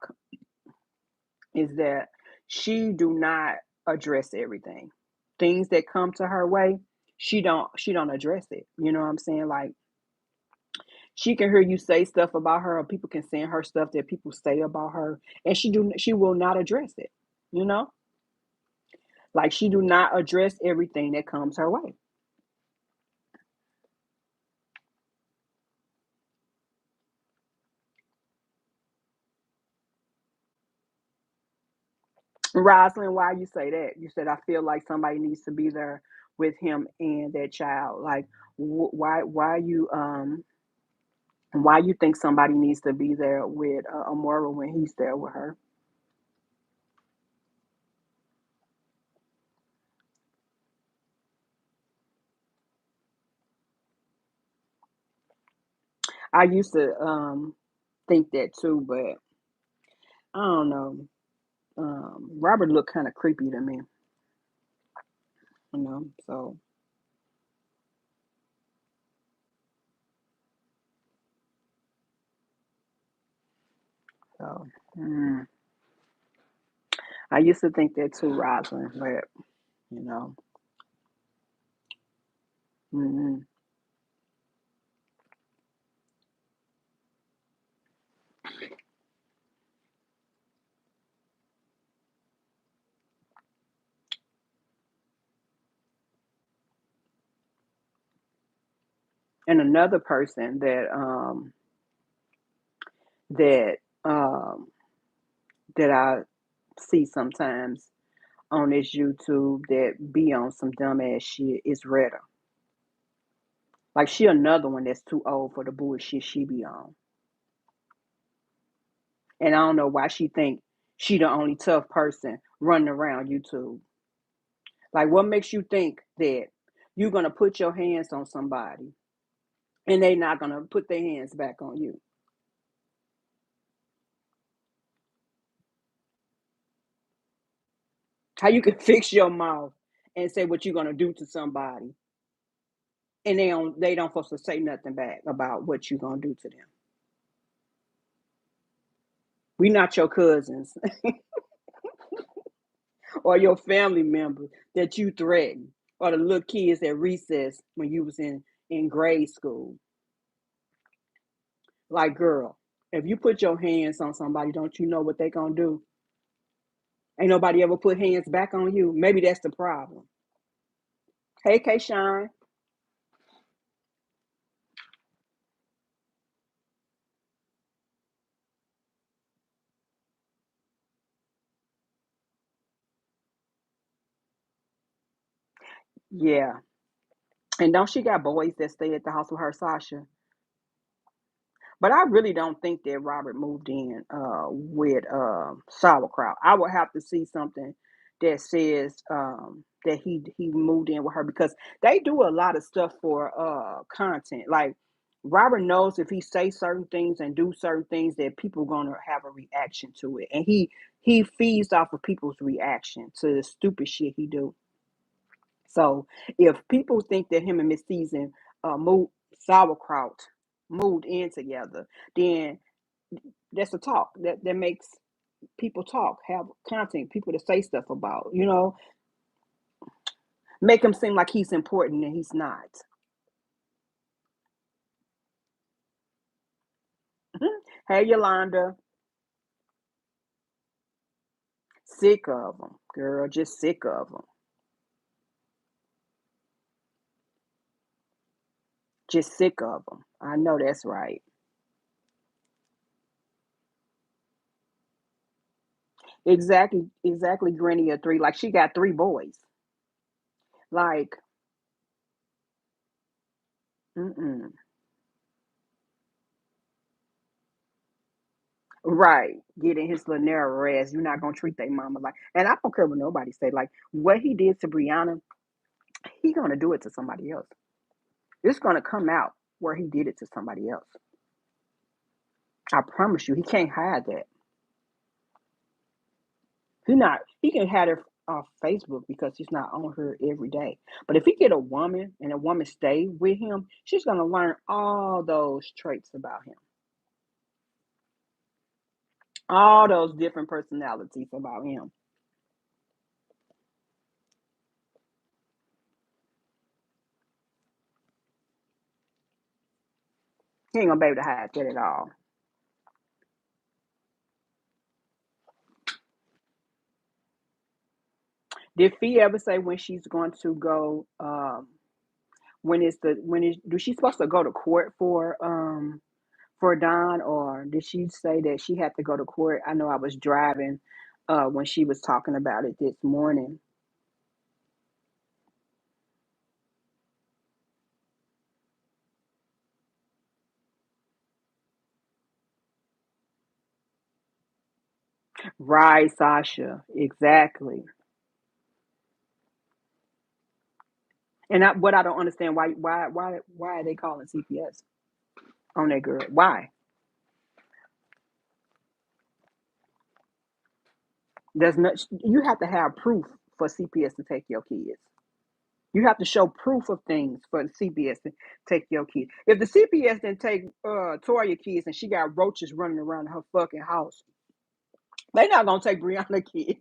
is that she do not address everything. Things that come to her way, she don't address it. You know what I'm saying? Like she can hear you say stuff about her, or people can send her stuff that people say about her, and she will not address it. You know, like she do not address everything that comes her way. Rosalind, why you say that? You said I feel like somebody needs to be there with him and that child. Like why you think somebody needs to be there with Amora when he's there with her? I used to think that too, but I don't know. Robert looked kind of creepy to me, you know. So mm, I used to think that too, Rosalind, but you know. hmm And another person that um that I see sometimes on this YouTube that be on some dumbass shit is Retta. Like she another one that's too old for the bullshit she be on. And I don't know why she think she the only tough person running around YouTube. Like what makes you think that you're gonna put your hands on somebody and they not gonna put their hands back on you? How you can fix your mouth and say what you're gonna do to somebody and they don't supposed to say nothing back about what you're gonna do to them. We not your cousins or your family members that you threaten or the little kids at recess when you was in grade school. Like girl, if you put your hands on somebody, don't you know what they gonna do? Ain't nobody ever put hands back on you. Maybe that's the problem. Hey, K Shine. Yeah. And don't she got boys that stay at the house with her, Sasha? But I really don't think that Robert moved in with sauerkraut. I would have to see something that says that he moved in with her because they do a lot of stuff for content. Like Robert knows if he say certain things and do certain things that people gonna have a reaction to it, and he feeds off of people's reaction to the stupid shit he do. So if people think that him and Miss Season moved sauerkraut moved in together, then that's a talk that makes people talk, have content, people to say stuff about, make him seem like he's important and he's not. Hey, Yolanda, sick of them, girl, just sick of them, just sick of them. I know that's right. exactly, Granny of 3, like, she got 3 boys. Like, mm-mm. Right, getting his little narrow ass, you're not gonna treat their mama like, and I don't care what nobody say, like, what he did to Brianna, he gonna do it to somebody else. It's gonna come out where he did it to somebody else. I promise you, he can't hide that. He can hide it off Facebook because he's not on her every day. But if he get a woman and a woman stay with him, she's gonna learn all those traits about him, all those different personalities about him. He ain't gonna be able to hide that at all. Did Fee ever say when she's going to go? When is do she supposed to go to court for Don, or did she say that she had to go to court? I know I was driving when she was talking about it this morning. Right, Sasha. Exactly. And what I don't understand, why are they calling CPS on that girl? Why? There's not. You have to have proof for CPS to take your kids. You have to show proof of things for the CPS to take your kids. If the CPS didn't take Toya kids and she got roaches running around her fucking house, they not gonna take Brianna kids.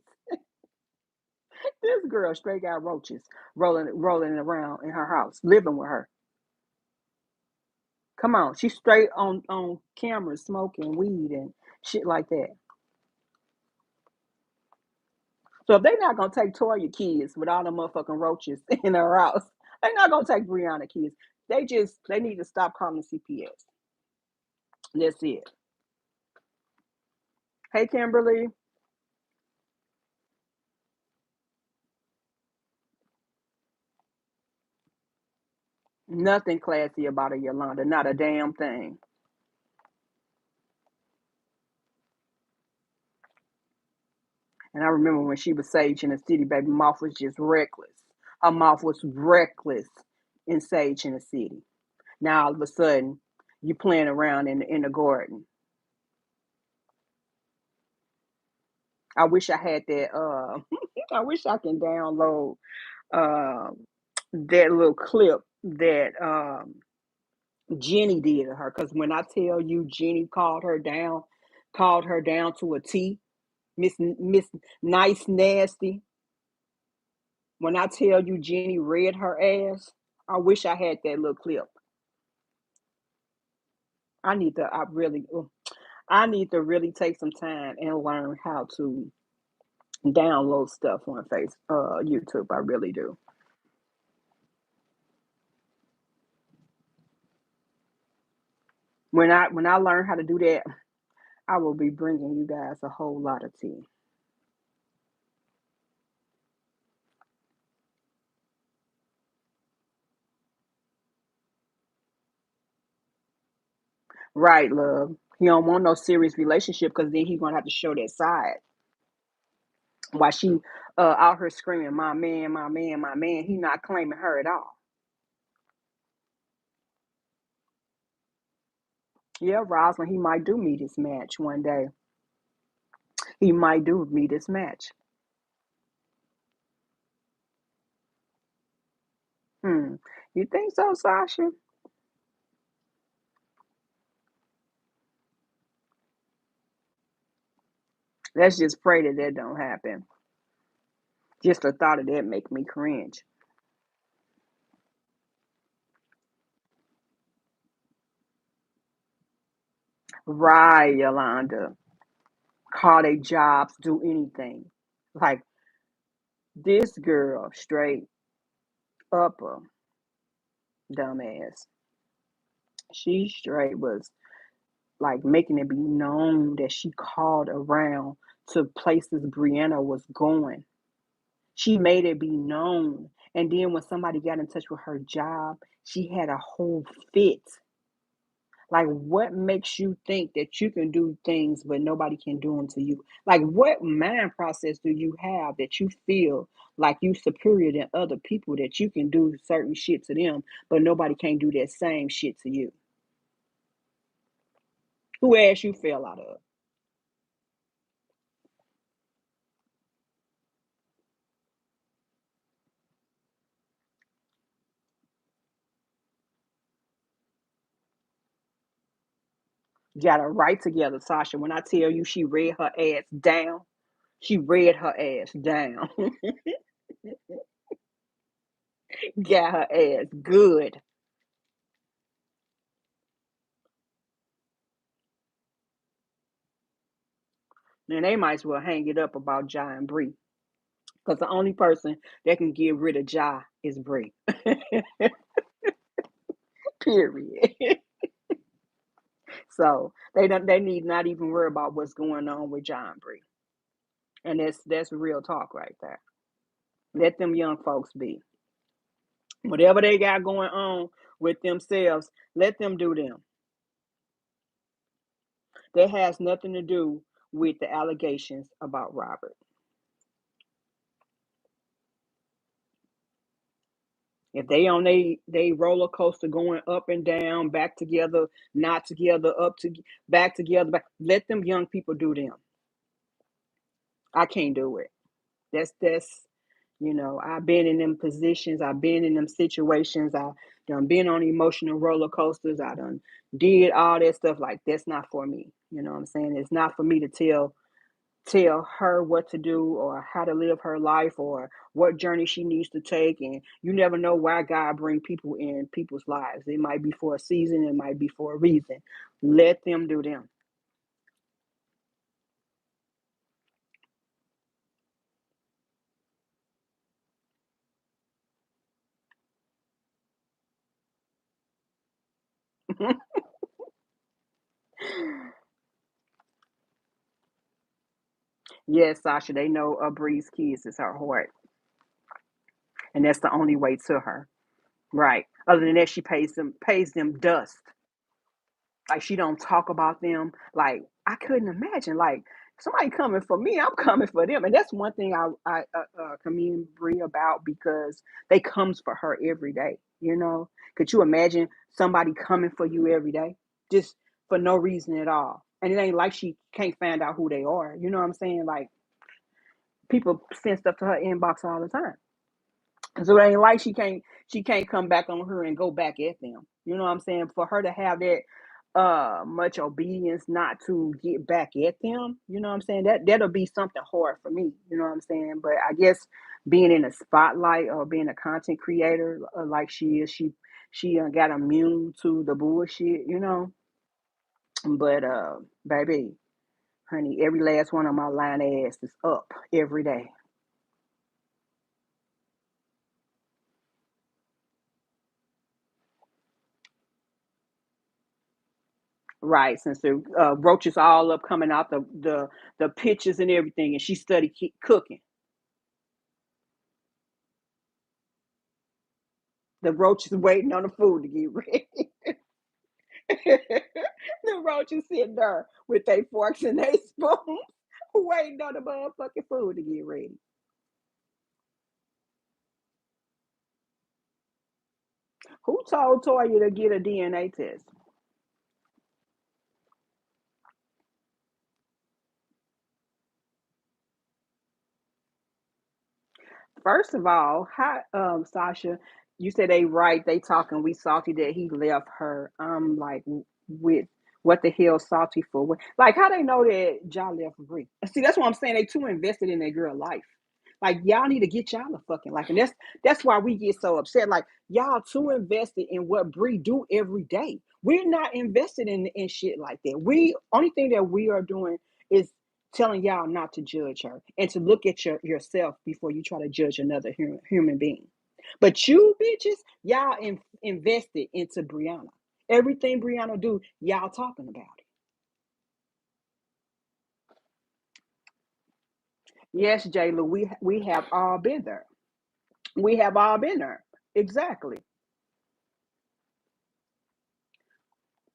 This girl straight got roaches rolling around in her house, living with her. Come on, she's straight on camera smoking weed and shit like that. So if they not gonna take Toya kids with all the motherfucking roaches in her house, they not gonna take Brianna kids. They need to stop calling CPS. That's it. Hey Kimberly, nothing classy about a Yolanda, not a damn thing. And I remember when she was Sage in the city, baby, mouth was just reckless. Her mouth was reckless in Sage in the city. Now all of a sudden, you playing around in the garden. I wish I had that. I wish I can download uh, that little clip that Jenny did to her. Because when I tell you, Jenny called her down to a T. Miss Nice Nasty. When I tell you, Jenny read her ass. I wish I had that little clip. I need to. I need to really take some time and learn how to download stuff on YouTube. I really do. When I learn how to do that, I will be bringing you guys a whole lot of tea. Right, love. He don't want no serious relationship because then he gonna have to show that side. While she out here screaming, "My man, my man, my man," he not claiming her at all. Yeah, Rosalind, he might do meet his match one day. He might do meet his match. Hmm. You think so, Sasha? Let's just pray that that don't happen. Just the thought of that make me cringe. Right, Yolanda. Call they jobs, do anything. Like this girl, straight up a dumbass. She straight was like making it be known that she called around to places Brianna was going. She made it be known. And then when somebody got in touch with her job, she had a whole fit. Like, what makes you think that you can do things but nobody can do them to you? Like, what mind process do you have that you feel like you superior than other people that you can do certain shit to them, but nobody can do that same shit to you? Who ass you fell out of? Got her right together, Sasha. When I tell you she read her ass down, she read her ass down. Got her ass good. And they might as well hang it up about Ja and Bree. Because the only person that can get rid of Ja is Bree. Period. So they need not even worry about what's going on with Ja and Bree. And that's real talk right there. Let them young folks be. Whatever they got going on with themselves, let them do them. That has nothing to do with the allegations about Robert. If they on they roller coaster going up and down, back together, not together, up to back together, back, let them young people do them. I can't do it. That's I've been in them positions, I've been in them situations, I done been on emotional roller coasters, I done did all that stuff. Like, that's not for me. You know what I'm saying? It's not for me to tell her what to do or how to live her life or what journey she needs to take. And you never know why God bring people in people's lives. It might be for a season, it might be for a reason. Let them do them. Yes, Sasha, they know Bree's kids is her heart, and that's the only way to her. Right. Other than that, she pays them dust. Like, she don't talk about them. Like, I couldn't imagine. Like, somebody coming for me, I'm coming for them, and that's one thing I commend Bree about, because they comes for her every day. Could you imagine somebody coming for you every day, just for no reason at all? And it ain't like she can't find out who they are. You know what I'm saying? Like, people send stuff to her inbox all the time. So it ain't like she can't come back on her and go back at them. You know what I'm saying? For her to have that much obedience not to get back at them, you know what I'm saying? That'll be something hard for me. You know what I'm saying? But I guess being in the spotlight or being a content creator, like she is, she got immune to the bullshit. But baby, honey, every last one of my line ass is up every day. Right, since the roaches all up coming out the pictures and everything, and she studied cooking. The roaches waiting on the food to get ready. The roaches sitting there with their forks and their spoons, waiting on the motherfucking food to get ready. Who told Toya to get a DNA test? First of all, hi, Sasha. You said they right, they talking. We salty that he left her. Like, with what the hell salty for? Like, how they know that y'all left for Bree? See, that's what I'm saying. They too invested in their girl life. Like, y'all need to get y'all a fucking life, and that's why we get so upset. Like, y'all too invested in what Bree do every day. We're not invested in shit like that. We only thing that we are doing is telling y'all not to judge her and to look at yourself before you try to judge another human being. But you bitches, y'all invested into Brianna. Everything Brianna do, y'all talking about it. Yes, Jayla, we have all been there. We have all been there. Exactly.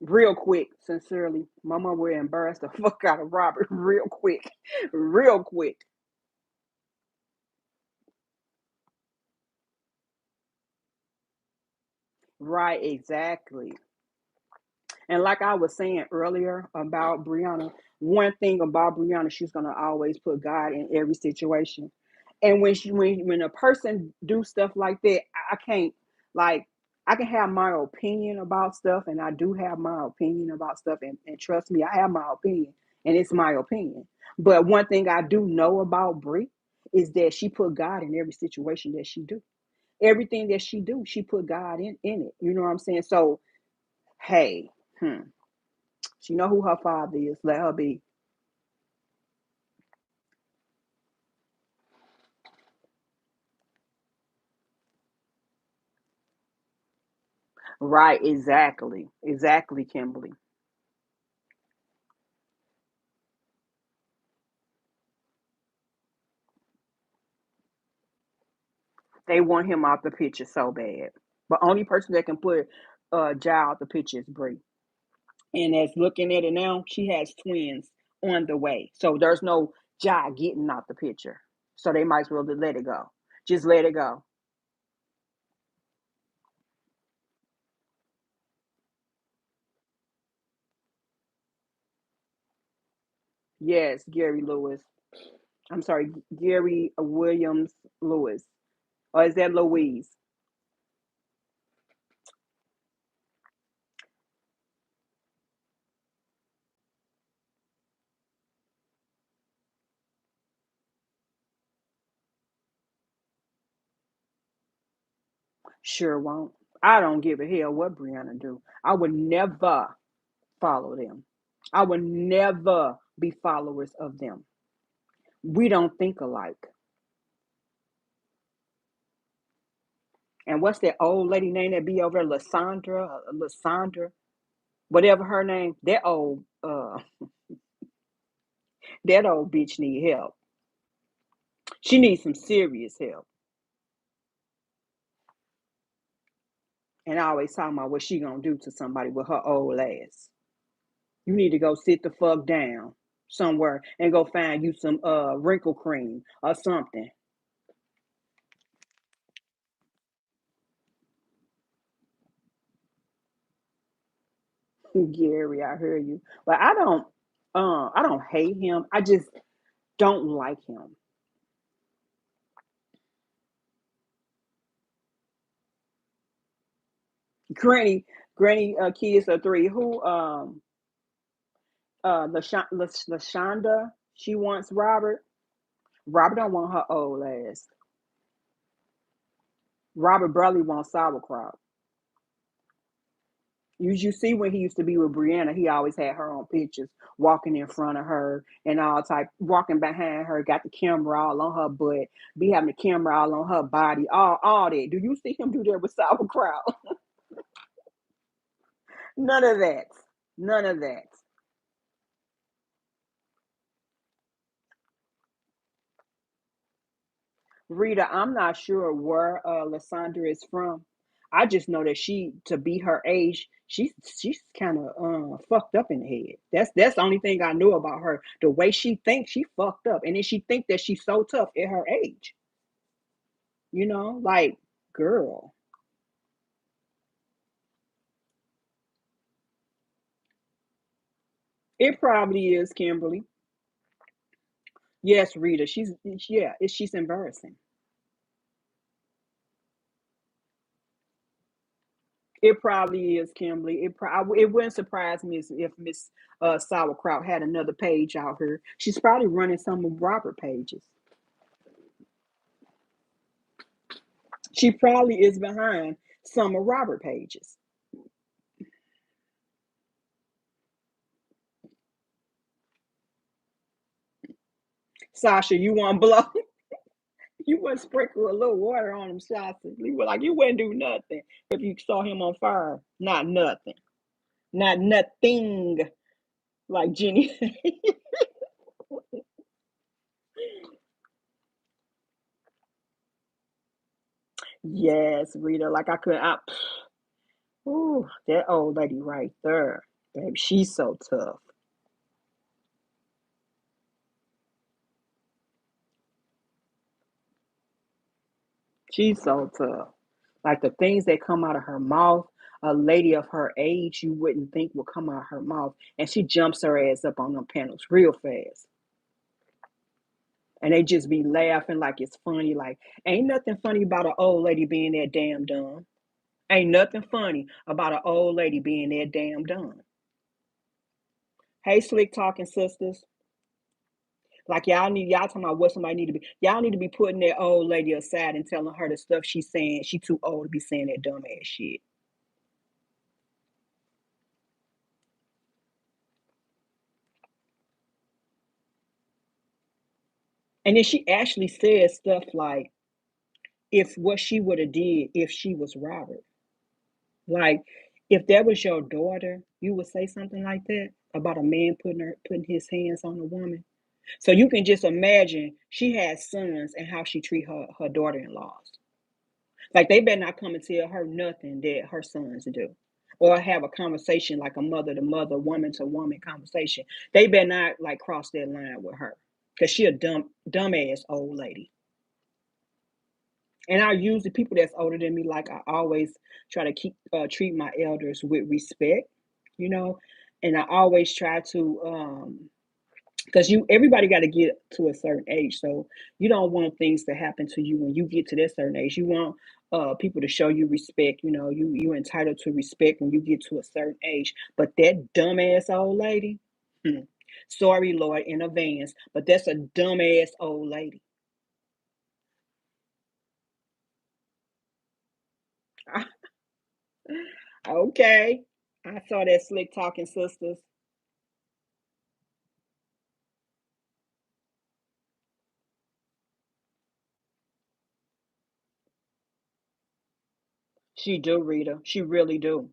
Real quick, sincerely, Mama will embarrass the fuck out of Robert real quick. Real quick. Right, exactly. And like I was saying earlier about Brianna, one thing about Brianna, she's gonna always put God in every situation. And when a person do stuff like that, I can't, like, I can have my opinion about stuff, and I do have my opinion about stuff, and trust me, I have my opinion, and it's my opinion. But one thing I do know about Brie is that she put God in every situation that she do. Everything that she do, she put God in it. You know what I'm saying? So hey, she know who her father is. Let her be. Right, exactly. Exactly, Kimberly. They want him out the picture so bad. But only person that can put Jai out the picture is Brie. And as looking at it now, she has twins on the way. So there's no Jai getting out the picture. So they might as well just let it go. Just let it go. Yes, Gary Lewis. I'm sorry, Gary Williams Lewis. Or is that Louise? Sure won't. I don't give a hell what Brianna do. I would never follow them. I would never be followers of them. We don't think alike. And what's that old lady name that be over there? Lysandra, whatever her name. That old bitch need help. She needs some serious help. And I always talking about what she gonna do to somebody with her old ass. You need to go sit the fuck down somewhere and go find you some wrinkle cream or something. Gary, I hear you. But I don't hate him. I just don't like him. Granny, Granny, kids are three. Who Lashonda, she wants Robert. Robert don't want her old ass. Robert Burley wants sauerkraut. You see when he used to be with Brianna, he always had her on pictures, walking in front of her and all type, walking behind her, got the camera all on her butt, be having the camera all on her body, all that. Do you see him do that with sauerkraut? None of that. None of that. Rita, I'm not sure where Lysandra is from. I just know that she, to be her age, she's kind of fucked up in the head. That's the only thing I know about her. The way she thinks, she fucked up, and then she think that she's so tough at her age. Like, girl, it probably is Kimberly. Yes, Rita. She's embarrassing. It probably is, Kimberly. It wouldn't surprise me if Miss Sauerkraut had another page out here. She's probably running some of Robert pages. She probably is behind some of Robert pages. Sasha, you want to blow? You want to sprinkle a little water on him, Sasha? You were like, you wouldn't do nothing if you saw him on fire. Not nothing. Not nothing. Like Jenny. Yes, Rita, like I could I ooh, that old lady right there, baby, she's so tough. She's so tough. Like the things that come out of her mouth, a lady of her age, you wouldn't think would come out of her mouth, and she jumps her ass up on them panels real fast. And they just be laughing like it's funny. Like, ain't nothing funny about an old lady being that damn dumb. Ain't nothing funny about an old lady being that damn dumb. Hey, slick talking sisters. Like y'all talking about what somebody need to be. Y'all need to be putting that old lady aside and telling her the stuff she's saying. She too old to be saying that dumb ass shit. And then she actually said stuff like, if what she would have did if she was Robert. Like, if that was your daughter, you would say something like that about a man putting his hands on a woman. So you can just imagine she has sons and how she treat her daughter-in-laws. Like they better not come and tell her nothing that her sons do. Or have a conversation like a mother to mother, woman to woman conversation. They better not like cross that line with her. Cause she a dumbass old lady. And I use the people that's older than me like I always try to keep treat my elders with respect, you know, and I always try to because you everybody got to get to a certain age, so you don't want things to happen to you when you get to that certain age. You want people to show you respect. You know, you entitled to respect when you get to a certain age. But that dumbass old lady, hmm, sorry Lord in advance, but that's a dumbass old lady. Okay. I saw that slick talking sisters. She do, Rita. She really do.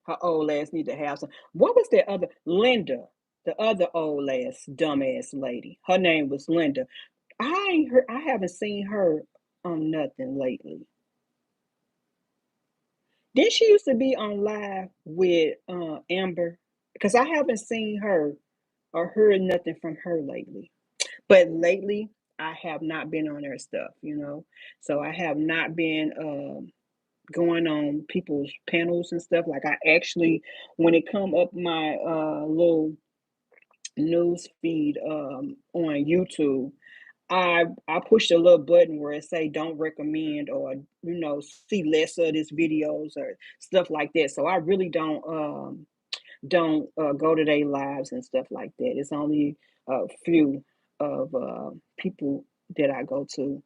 Her old ass need to have some. What was that other Linda? The other old ass dumbass lady. Her name was Linda. I ain't heard. I haven't seen her on nothing lately. Did she used to be on live with Amber? Because I haven't seen her or heard nothing from her lately. But lately, I have not been on her stuff. So I have not been going on people's panels and stuff. Like I actually, when it come up my little news feed on YouTube, I pushed a little button where it say don't recommend or see less of this videos or stuff like that. So I really don't go to their lives and stuff like that. It's only a few of people that I go to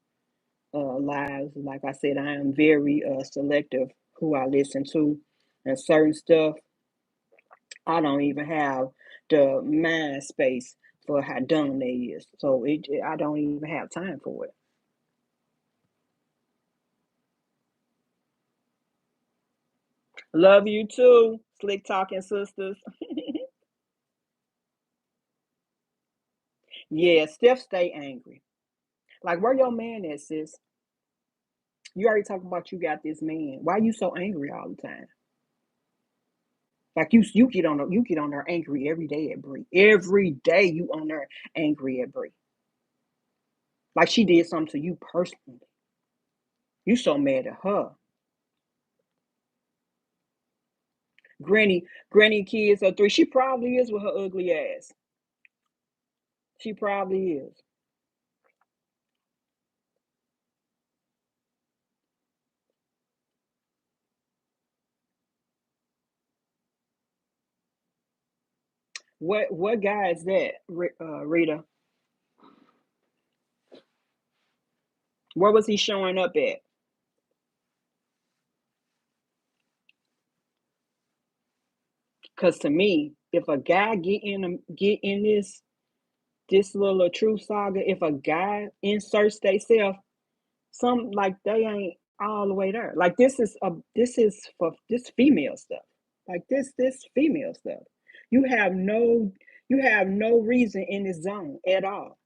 lives. Like I said, I am very selective who I listen to, and certain stuff I don't even have the mind space for how dumb they is. So I don't even have time for it. Love you too, slick talking sisters. Yeah, Steph stay angry. Like where your man at, sis? You already talking about you got this man. Why you so angry all the time? Like you get on her angry every day at Bree. Every day you on her angry at Bree. Like she did something to you personally. You so mad at her. Granny kids are three. She probably is with her ugly ass. She probably is. What guy is that, Rita? Where was he showing up at? Because to me, if a guy get in this little truth saga, if a guy inserts theyself, some like they ain't all the way there. Like this is for this female stuff. Like this female stuff. You have no you have no reason in this zone at all.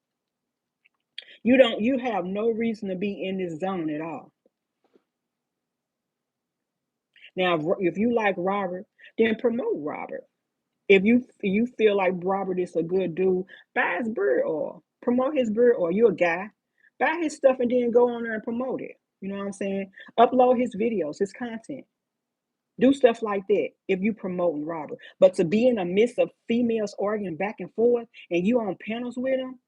You have no reason to be in this zone at all. Now, if you like Robert, then promote Robert. If you feel like Robert is a good dude, buy his beard oil. Promote his beard oil. You a guy. Buy his stuff and then go on there and promote it. You know what I'm saying? Upload his videos, his content. Do stuff like that if you promoting Robert. But to be in the midst of females arguing back and forth and you on panels with them,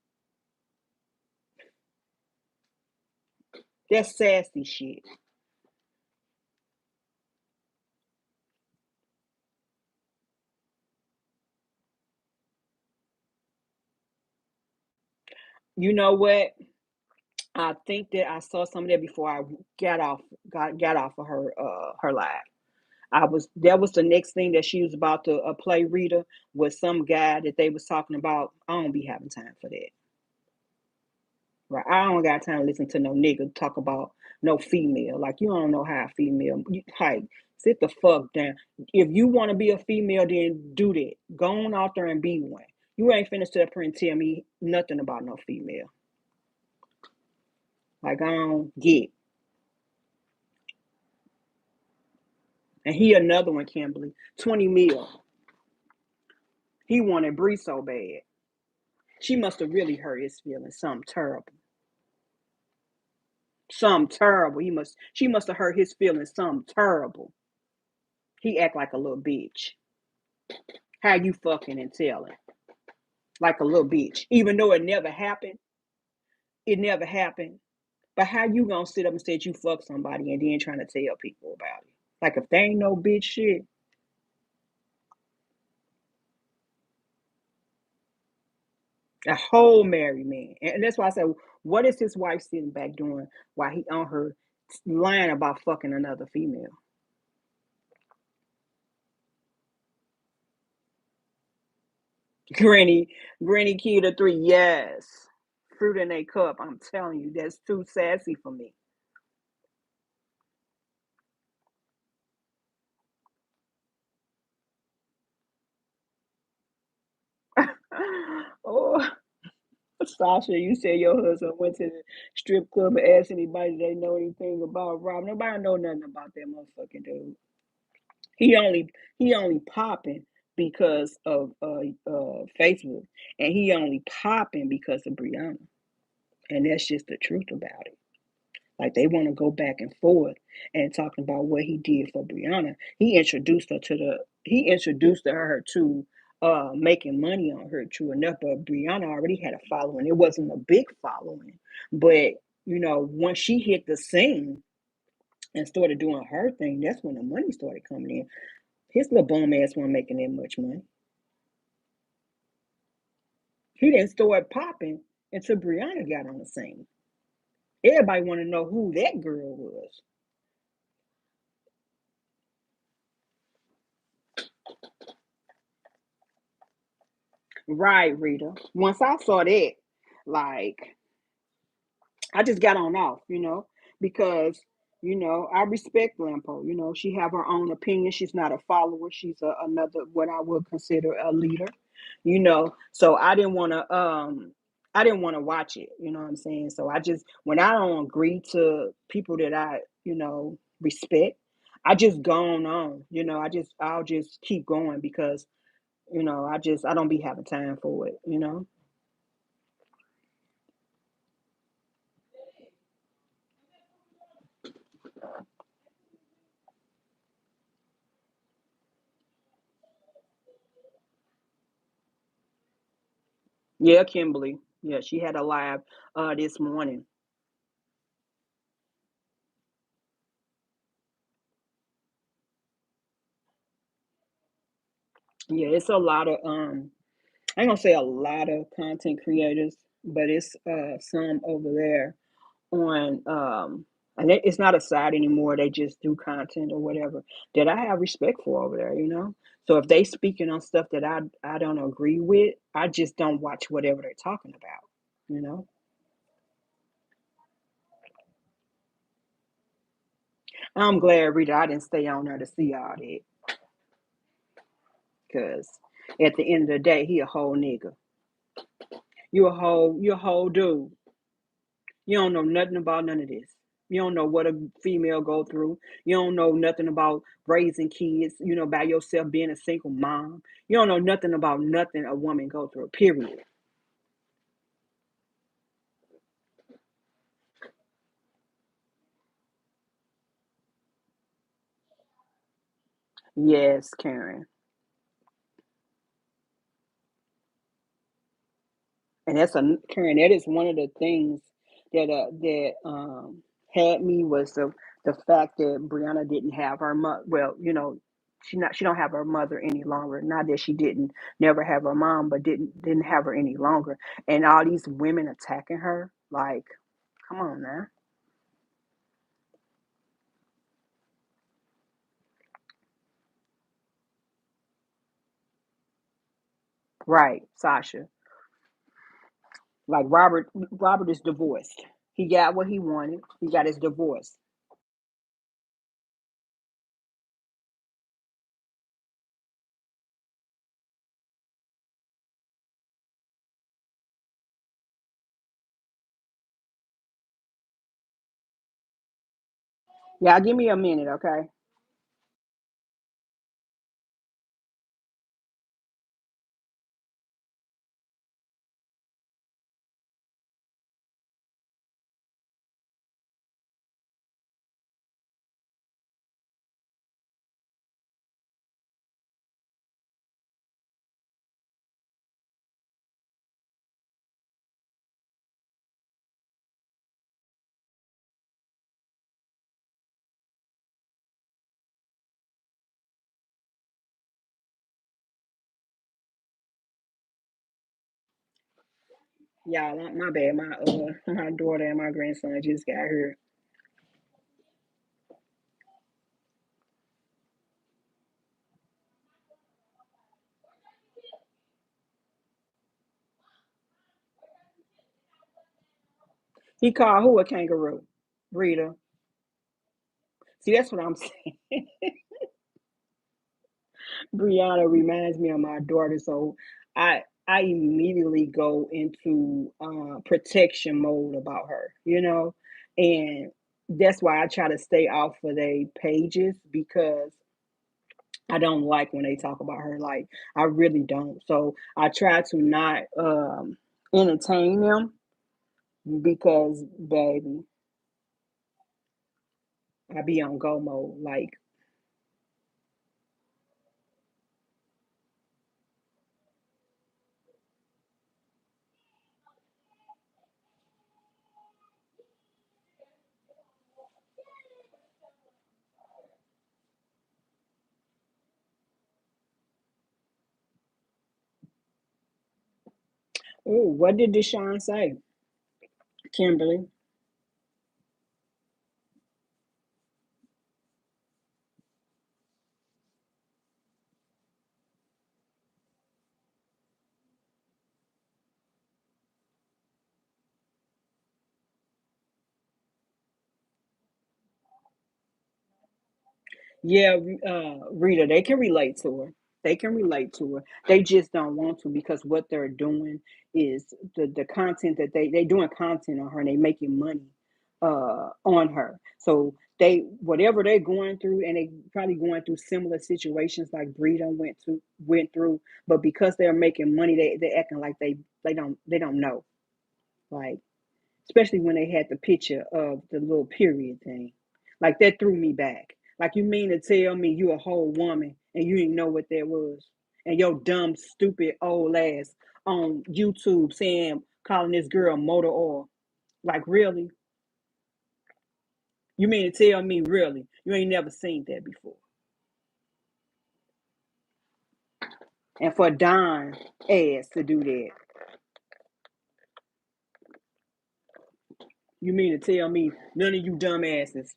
that's sassy shit. You know what? I think that I saw some of that before I got off of her live. I was That was the next thing that she was about to play Rita with some guy that they was talking about. I don't be having time for that. Right? I don't got time to listen to no nigga talk about no female. Like you don't know how a female. Like sit the fuck down. If you want to be a female, then do that. Go on out there and be one. You ain't finished to up here and tell me nothing about no female. Like I don't get. And he another one, Kimberly. 20 mil. He wanted Bree so bad. She must have really hurt his feelings. Something terrible. Something terrible. She must have hurt his feelings. Something terrible. He act like a little bitch. How you fucking and telling? Like a little bitch. Even though it never happened. It never happened. But how you gonna sit up and say you fuck somebody and then trying to tell people about it? Like if they ain't no bitch shit. A whole married man. And that's why I said, what is his wife sitting back doing while he on her lying about fucking another female? Granny, Granny Key to three, yes. Fruit in a cup. I'm telling you, that's too sassy for me. Oh, Sasha, you said your husband went to the strip club and asked anybody they know anything about Rob. Nobody know nothing about that motherfucking dude. He only he only popping because of Facebook, and he only popping because of Brianna, and that's just the truth about it. Like they want to go back and forth and talking about what he did for Brianna. He introduced her to making money on her, true enough, but Brianna already had a following. It wasn't a big following. But once she hit the scene and started doing her thing, that's when the money started coming in. His little bum ass wasn't making that much money. He didn't start popping until Brianna got on the scene. Everybody want to know who that girl was. Right, Rita. Once I saw that, like, I just got on off, because I respect Lampo. She have her own opinion. She's not a follower. She's another what I would consider a leader. So I didn't want to watch it. You know what I'm saying? So I just when I don't agree to people that I respect, I just go on. I'll just keep going because I don't be having time for it. Yeah, Kimberly. Yeah, she had a live this morning. Yeah, it's a lot of I ain't gonna say a lot of content creators, but it's some over there on and it's not a side anymore. They just do content or whatever that I have respect for over there. So if they speaking on stuff that I don't agree with, I just don't watch whatever they're talking about, you know. I'm glad, Rita, I didn't stay on there to see all that. Cause at the end of the day, he a whole nigga. You a whole dude. You don't know nothing about none of this. You don't know what a female go through. You don't know nothing about raising kids, by yourself, being a single mom. You don't know nothing about nothing a woman go through, period. Yes, Karen. And Karen, that is one of the things that had me was the fact that Brianna didn't have her mother. Well, she don't have her mother any longer. Not that she didn't never have her mom, but didn't have her any longer. And all these women attacking her, like, come on now. Right, Sasha. Like Robert is divorced. He got what he wanted. He got his divorce. Yeah, give me a minute, okay? Y'all, my bad. My daughter and my grandson just got here. He called who a kangaroo? Rita. See, that's what I'm saying. Brianna reminds me of my daughter, so I immediately go into protection mode about her, and that's why I try to stay off of their pages because I don't like when they talk about her. Like, I really don't. So I try to not entertain them because, baby, I be on go mode. Like, oh, what did Deshaun say, Kimberly? Yeah, Rita, they can relate to her. They can relate to her. They just don't want to because what they're doing is the content that they doing content on her and they making money on her. So they whatever they're going through and they probably going through similar situations like Brita went through, but because they're making money, they acting like they don't know. Like, especially when they had the picture of the little period thing. Like, that threw me back. Like, you mean to tell me you a whole woman and you didn't know what that was? And your dumb, stupid old ass on YouTube saying calling this girl motor oil. Like, really? You mean to tell me really? You ain't never seen that before. And for Don ass to do that. You mean to tell me none of you dumb asses,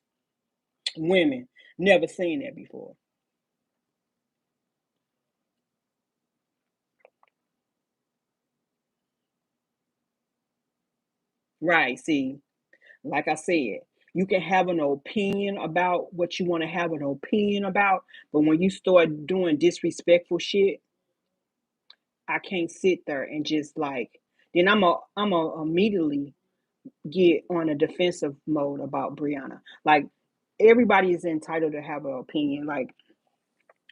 women, never seen that before? Right, see, like I said, you can have an opinion about what you want to have an opinion about, but when you start doing disrespectful shit, I can't sit there and just like then I'm a immediately get on a defensive mode about Brianna. Like everybody is entitled to have an opinion. Like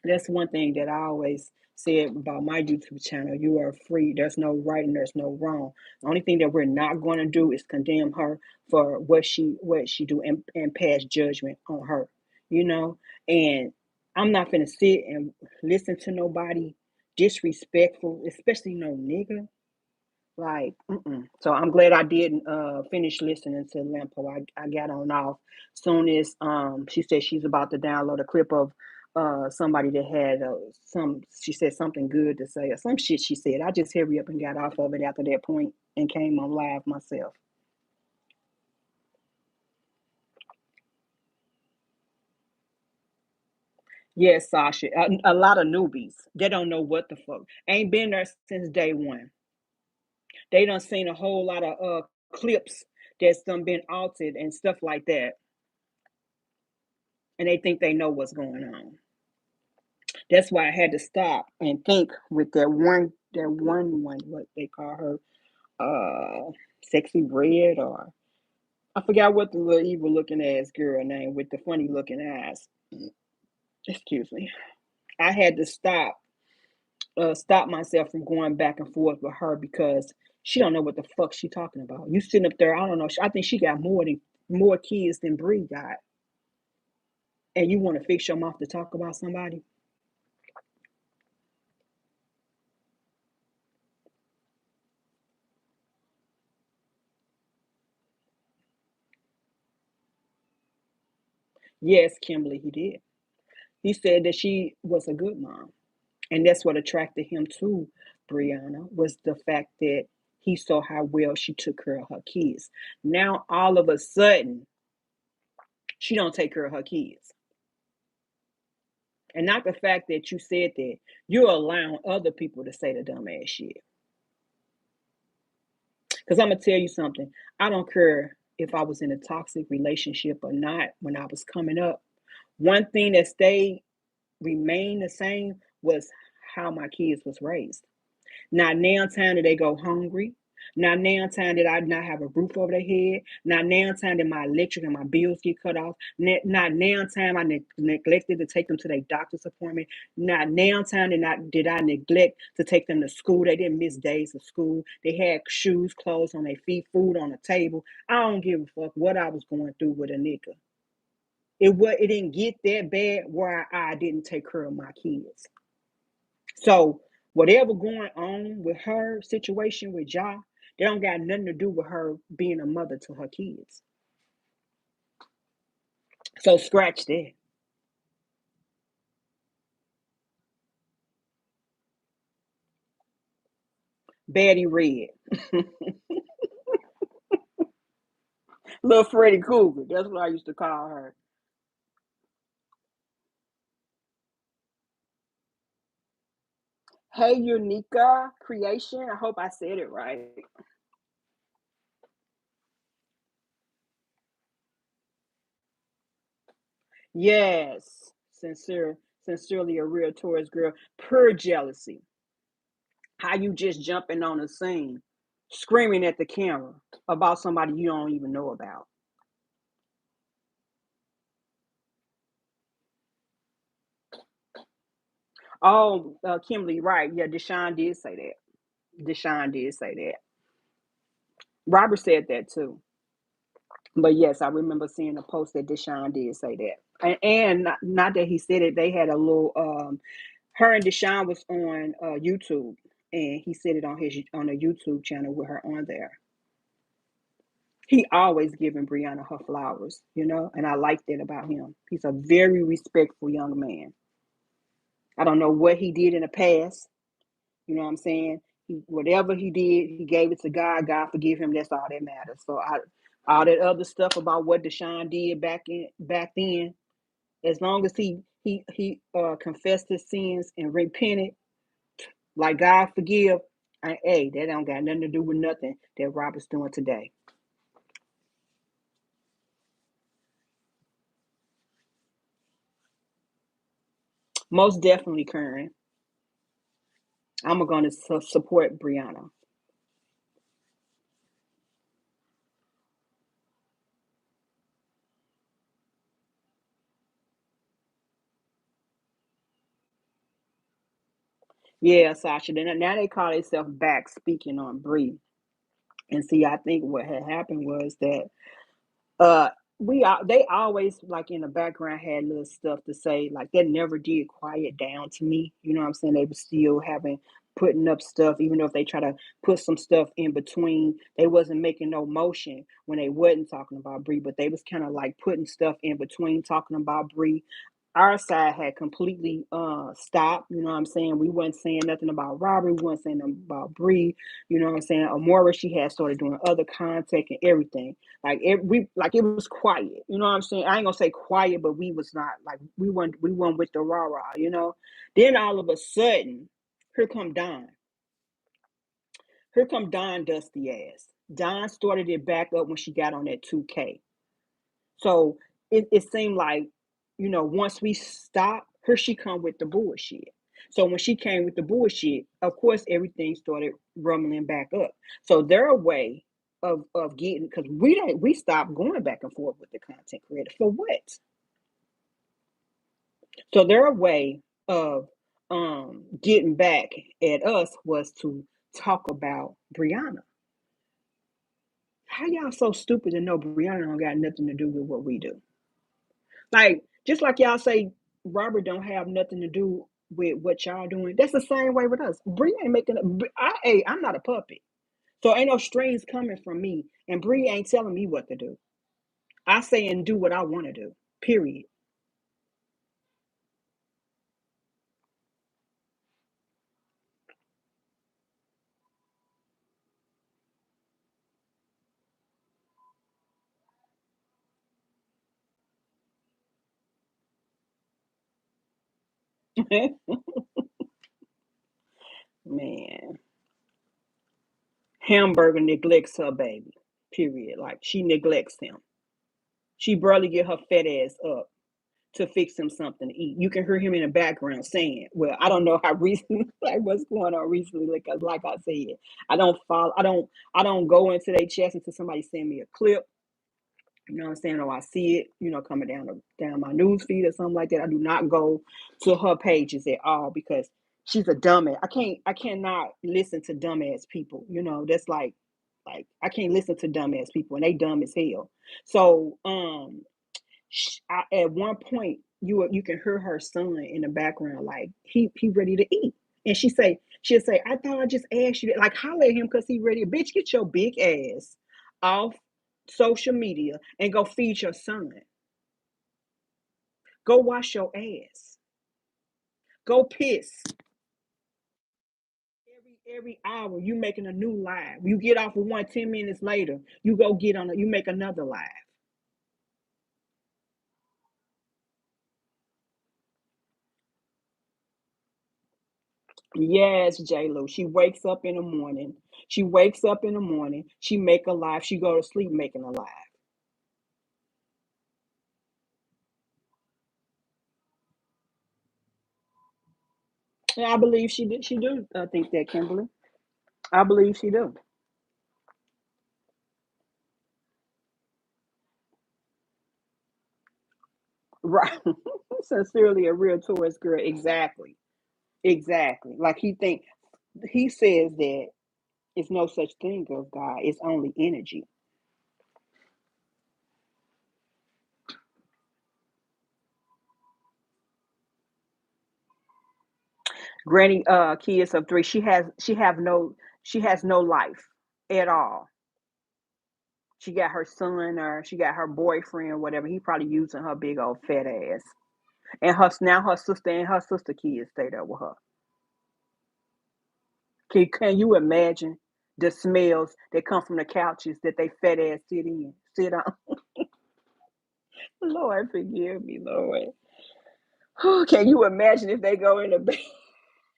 that's one thing that I always said about my YouTube channel. You are free. There's no right and there's no wrong. The only thing that we're not going to do is condemn her for what she do and pass judgment on her. You know, and I'm not gonna sit and listen to nobody disrespectful, especially no nigga. Like, mm-mm. So I'm glad I didn't finish listening to Lampo. I got on off soon as she said she's about to download a clip of somebody that had some she said something good to say or some shit she said. I just hurry up and got off of it after that point and came on live myself. Yes, Sasha. A lot of newbies. They don't know what the fuck. Ain't been there since day one. They done seen a whole lot of clips that's done been altered and stuff like that, and they think they know what's going on. That's why I had to stop and think with that one what they call her, sexy red, or I forgot what the little evil looking ass girl name with the funny looking eyes. Excuse me. I had to stop myself from going back and forth with her because she don't know what the fuck she talking about. You sitting up there, I don't know. I think she got more kids than Bree got, and you want to fix your mouth to talk about somebody. Yes, Kimberly, he did. He said that she was a good mom. And that's what attracted him to Brianna was the fact that he saw how well she took care of her kids. Now all of a sudden, she don't take care of her kids. And not the fact that you said that, you're allowing other people to say the dumbass shit. Because I'm gonna tell you something. I don't care if I was in a toxic relationship or not when I was coming up. One thing that stayed remained the same was how my kids was raised. Not now time did they go hungry. Not now time did I not have a roof over their head. Not now time did my electric and my bills get cut off. Not now time I neglected to take them to their doctor's appointment. Not now time did I neglect to take them to school. They didn't miss days of school. They had shoes, clothes on their feet, food on the table. I don't give a fuck what I was going through with a nigga. It didn't get that bad where I didn't take care of my kids. So whatever going on with her situation with Ja, they don't got nothing to do with her being a mother to her kids. So scratch that. Betty Red. Little Freddy Cougar. That's what I used to call her. Hey Unica Creation. I hope I said it right. Yes. Sincerely a real Taurus girl. Pure jealousy. How you just jumping on the scene, screaming at the camera about somebody you don't even know about. Oh, Kimberly, right. Yeah, Deshaun did say that. Deshaun did say that. Robert said that too. But yes, I remember seeing a post that Deshaun did say that. And not that he said it, they had a little her and Deshaun was on YouTube and he said it on a YouTube channel with her on there. He always giving Brianna her flowers, and I like that about him. He's a very respectful young man. I don't know what he did in the past. You know what I'm saying? Whatever he did, he gave it to God. God forgive him. That's all that matters. So all that other stuff about what Deshaun did back then, as long as he confessed his sins and repented, like God forgive, hey, that don't got nothing to do with nothing that Robert's doing today. Most definitely, Karen. I'm gonna support Brianna. Yeah, Sasha. Then now they call themselves back speaking on Bree. And see, I think what had happened was that Uh, they always like in the background had little stuff to say. Like that never did quiet down to me. You know what I'm saying? They were still having putting up stuff, even though if they try to put some stuff in between, they wasn't making no motion when they wasn't talking about Bree, but they was kind of like putting stuff in between talking about Bree. Our side had completely stopped, you know what I'm saying? We wasn't saying nothing about Robert, we wasn't saying nothing about Bree, you know what I'm saying? Amora, she had started doing other content and everything. Like it was quiet. You know what I'm saying? I ain't gonna say quiet, but we was not like we weren't with the rah-rah, you know. Then all of a sudden, here come Don. Here come Don dusty ass. Don started it back up when she got on that 2K. So it seemed like, once we stopped, here she come with the bullshit. So when she came with the bullshit, of course everything started rumbling back up. So their way of getting, because we stopped going back and forth with the content creator for what? So their way of getting back at us was to talk about Brianna. How y'all so stupid to know Brianna don't got nothing to do with what we do? Like, just like y'all say Robert don't have nothing to do with what y'all doing. That's the same way with us. Bree ain't making I'm not a puppet. So ain't no strings coming from me. And Bree ain't telling me what to do. I say and do what I want to do. Period. Man. Hamburger neglects her baby. Period. Like she neglects him. She barely get her fat ass up to fix him something to eat. You can hear him in the background saying, "Well, I don't know how recently, like what's going on recently, because like I said, I don't go into their chest until somebody send me a clip. You know what I'm saying? Or I see it, coming down my news feed or something like that. I do not go to her pages at all because she's a dumbass. I cannot listen to dumbass people. That's like I can't listen to dumbass people and they dumb as hell. So at one point you can hear her son in the background like he ready to eat, and she'll say, I thought I just asked you that. Like holler at him because he ready. Bitch, get your big ass off social media and go feed your son. Go wash your ass. Go piss. Every hour you making a new live. You get off of one 10 minutes later, you go get on it, you make another live. Yes, J Lo. She wakes up in the morning. She wakes up in the morning. She make a live. She go to sleep making a live. And I believe she did. She do. I think that Kimberly. I believe she do. Right. Sincerely, a real tourist girl. Exactly. Exactly. Like he says that it's no such thing of God. It's only energy. Granny, kids of three. She has no life at all. She got her son or she got her boyfriend or whatever. He probably using her big old fat ass. And her sister and her sister kids stay there with her. Can you imagine the smells that come from the couches that they fat ass sit on? Lord forgive me, Lord. Can you imagine if they go in the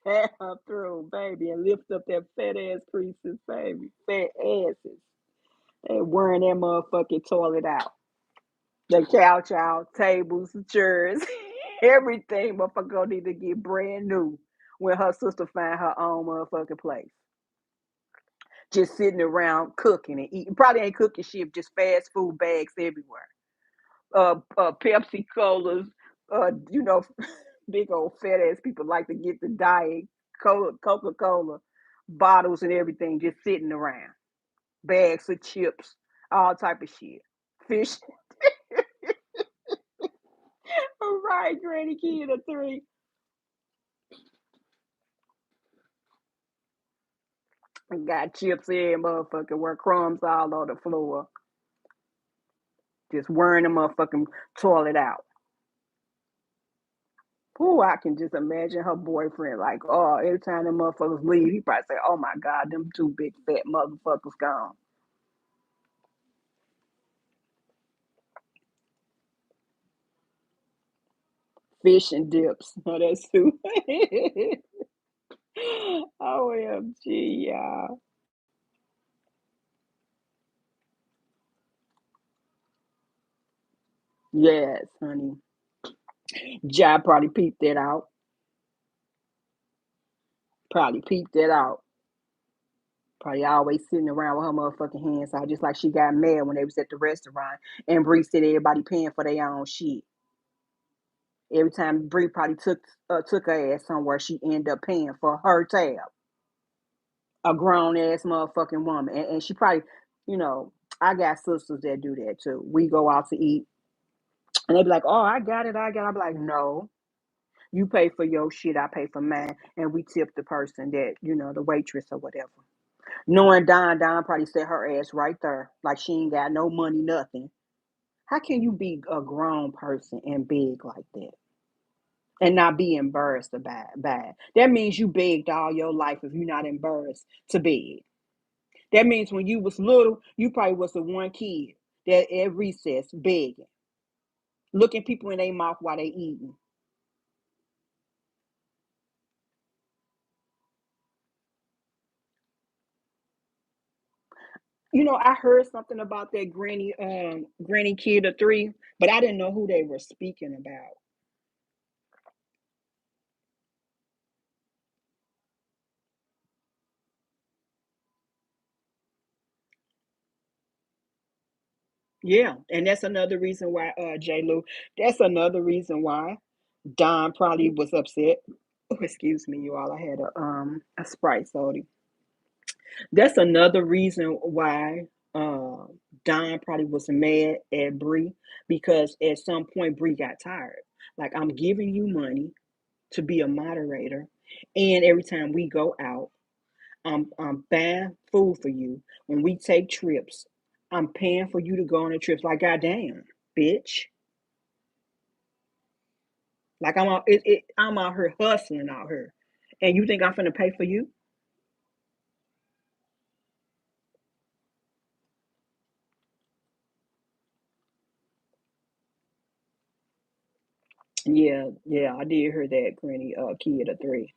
bathroom, baby, and lift up their fat ass creases, baby, fat asses, and wearing that motherfucking toilet out, the couch out, tables, chairs, everything. Motherfucker gonna need to get brand new when her sister find her own motherfucking place. Just sitting around cooking and eating. Probably ain't cooking shit, just fast food bags everywhere. Pepsi colas, uh, you know, big old fat ass people like to get the diet Coca-Cola bottles and everything just sitting around. Bags of chips, all type of shit. Fish. All right, Granny Kid of three. Got chips in motherfucker where crumbs all on the floor. Just wearing the motherfucking toilet out. Ooh, I can just imagine her boyfriend like, oh, every time the motherfuckers leave, he probably say, oh my God, them two big fat motherfuckers gone. Fish and dips. Oh, that's too. OMG, y'all. Yes, honey. Jai probably peeped that out. Probably peeped that out. Probably always sitting around with her motherfucking hands out, just like she got mad when they was at the restaurant and Bree said everybody paying for their own shit. Every time Bree probably took her ass somewhere, she ended up paying for her tab. A grown ass motherfucking woman, and she probably, you know, I got sisters that do that too. We go out to eat, and they be like, "Oh, I got it, I got." It. I'm like, "No, you pay for your shit, I pay for mine, and we tip the person that the waitress or whatever." Knowing Don probably set her ass right there, like she ain't got no money, nothing. How can you be a grown person and beg like that and not be embarrassed about it? That means you begged all your life if you're not embarrassed to beg. That means when you was little, you probably was the one kid that at recess begging, looking people in their mouth while they eating. I heard something about that granny kid of three, but I didn't know who they were speaking about. Yeah, and that's another reason why, J. Lou. That's another reason why Don probably was upset. Oh, excuse me, you all. I had a Sprite soda. That's another reason why uh, Don probably was mad at Bree because at some point Bree got tired. Like I'm giving you money to be a moderator, and every time we go out, I'm buying food for you. When we take trips, I'm paying for you to go on the trips. Like goddamn, bitch. Like I'm out here hustling out here, and you think I'm finna pay for you? Yeah, yeah, I did hear that, Granny. Kid of three.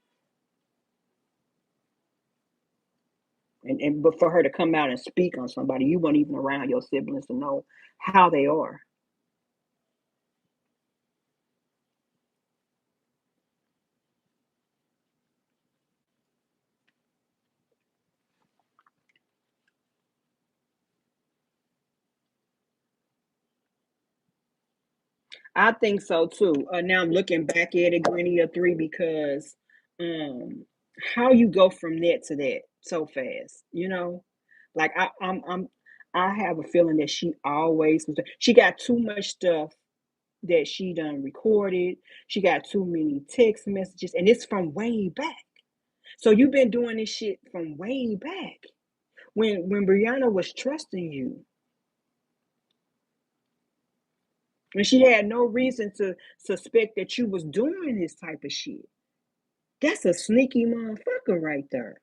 And but for her to come out and speak on somebody, you weren't even around your siblings to know how they are. I think so too. Now I'm looking back at it, Granny of three, because um, how you go from that to that so fast, like I have a feeling that she always was. She got too much stuff that she done recorded. She got too many text messages, and it's from way back. So you've been doing this shit from way back. When Brianna was trusting you, when she had no reason to suspect that you was doing this type of shit. That's a sneaky motherfucker right there.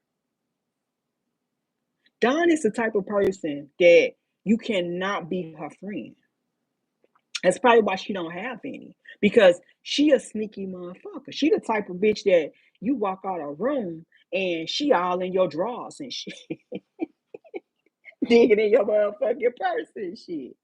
Dawn is the type of person that you cannot be her friend. That's probably why she don't have any. Because she a sneaky motherfucker. She the type of bitch that you walk out of a room and she all in your drawers and shit. Digging in your motherfucking purse and shit.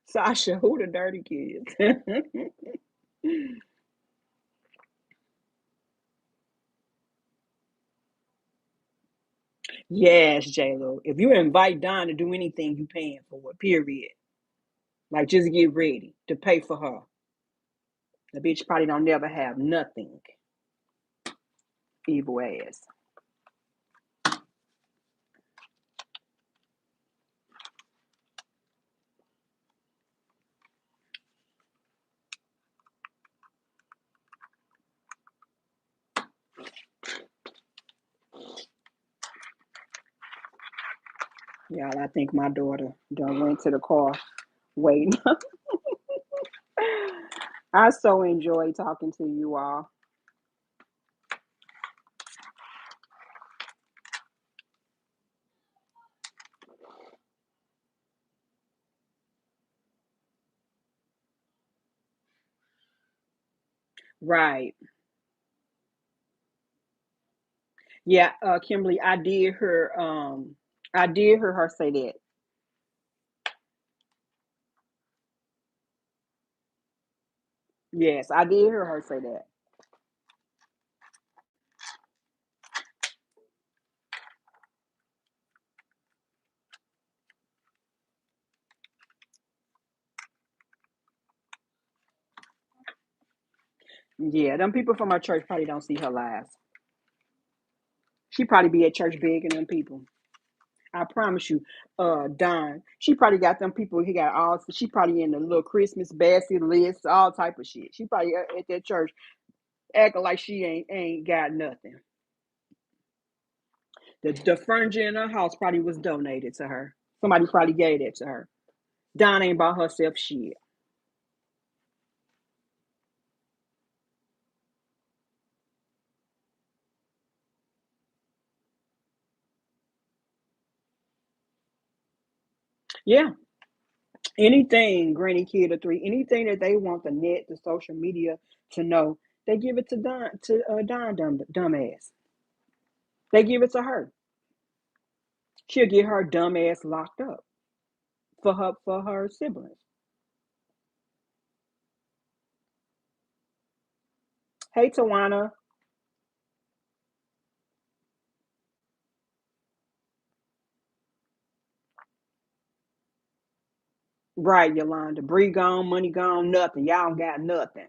Sasha, who the dirty kids? Yes, J-Lo. If you invite Don to do anything, you paying for it, period. Like, just get ready to pay for her. The bitch probably don't never have nothing. Evil ass. Y'all, I think my daughter done went to the car waiting. I so enjoy talking to you all. Right. Yeah, Kimberly, I did hear her say that. Yes, I did hear her say that. Yeah, them people from our church probably don't see her lives. She probably be at church big and them people. I promise you, Don. She probably got them people. He got all. She probably in the little Christmas basket list, all type of shit. She probably at that church acting like she ain't got nothing. The furniture in her house probably was donated to her. Somebody probably gave that to her. Don ain't bought herself shit. Yeah, anything, Granny Kid or Three, anything that they want the net, the social media to know, they give it to Don dumbass. They give it to her. She'll get her dumb ass locked up for her siblings. Hey, Tawana. Right, Yolanda. Bree gone, money gone, nothing. Y'all got nothing.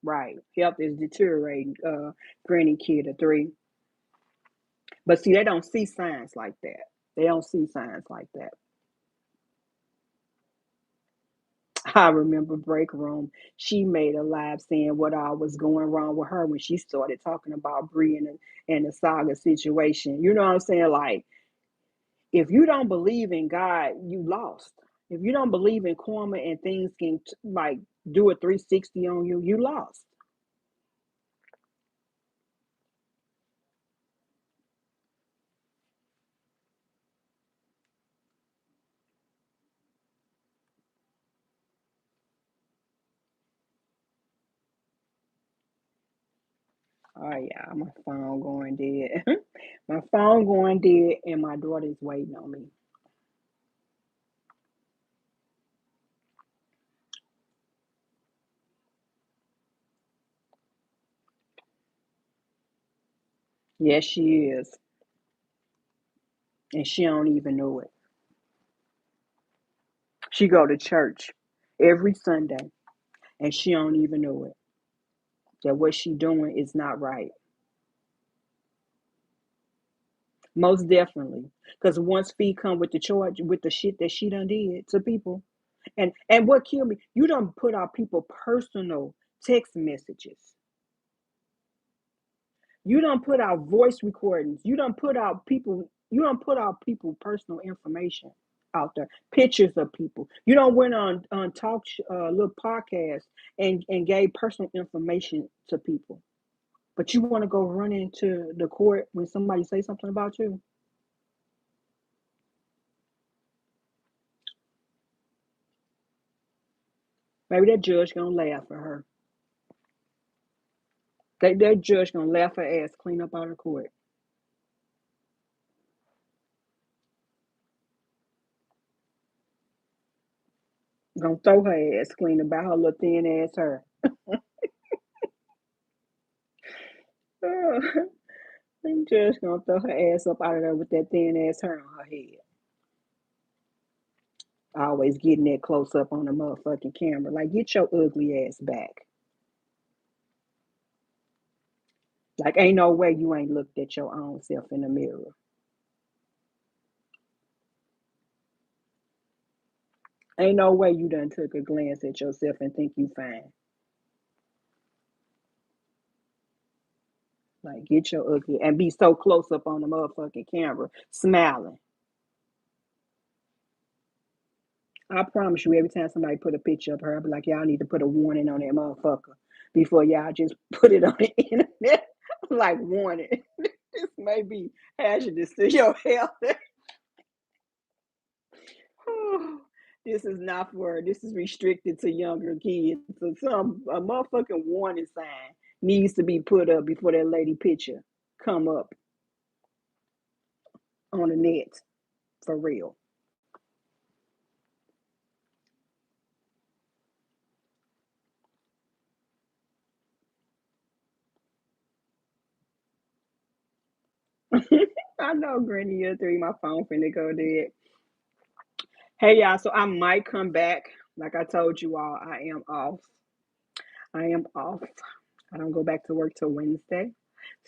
Right. Health is deteriorating, Granny Kid of Three. But see, they don't see signs like that. They don't see signs like that. I remember break room. She made a live saying what all was going wrong with her when she started talking about Bree and the saga situation. You know what I'm saying? Like, if you don't believe in God, you lost. If you don't believe in karma and things can like do a 360 on you, you lost. Oh yeah, my phone going dead. My phone going dead, and my daughter's waiting on me. Yes, she is, and she don't even know it. She go to church every Sunday, and she don't even know it. That what she doing is not right. Most definitely, because once fee come with the charge with the shit that she done did to people, and what killed me, you don't put out people personal text messages. You don't put out voice recordings. You don't put out people personal information out there. Pictures of people. You don't went on little podcast and gave personal information to people. But you want to go run into the court when somebody say something about you. Maybe that judge gonna laugh at her. That judge gonna laugh her ass clean up out of court. gonna throw her ass clean about her little thin ass hair. I'm just gonna throw her ass up out of there with that thin ass hair on her head. Always getting that close up on the motherfucking camera. Like, get your ugly ass back. Like, ain't no way you ain't looked at your own self in the mirror. Ain't no way you done took a glance at yourself and think you fine. Like, get your ugly and be so close up on the motherfucking camera, smiling. I promise you, every time somebody put a picture of her, I'll be like, y'all need to put a warning on that motherfucker before y'all just put it on the internet. Like, warning. This may be hazardous to your health. This is not for, this is restricted to younger kids. So a motherfucking warning sign needs to be put up before that lady picture come up on the net for real. I know Granny year three, my phone finna go dead. Hey y'all, so I might come back. Like I told you all, I am off. I am off. I don't go back to work till Wednesday.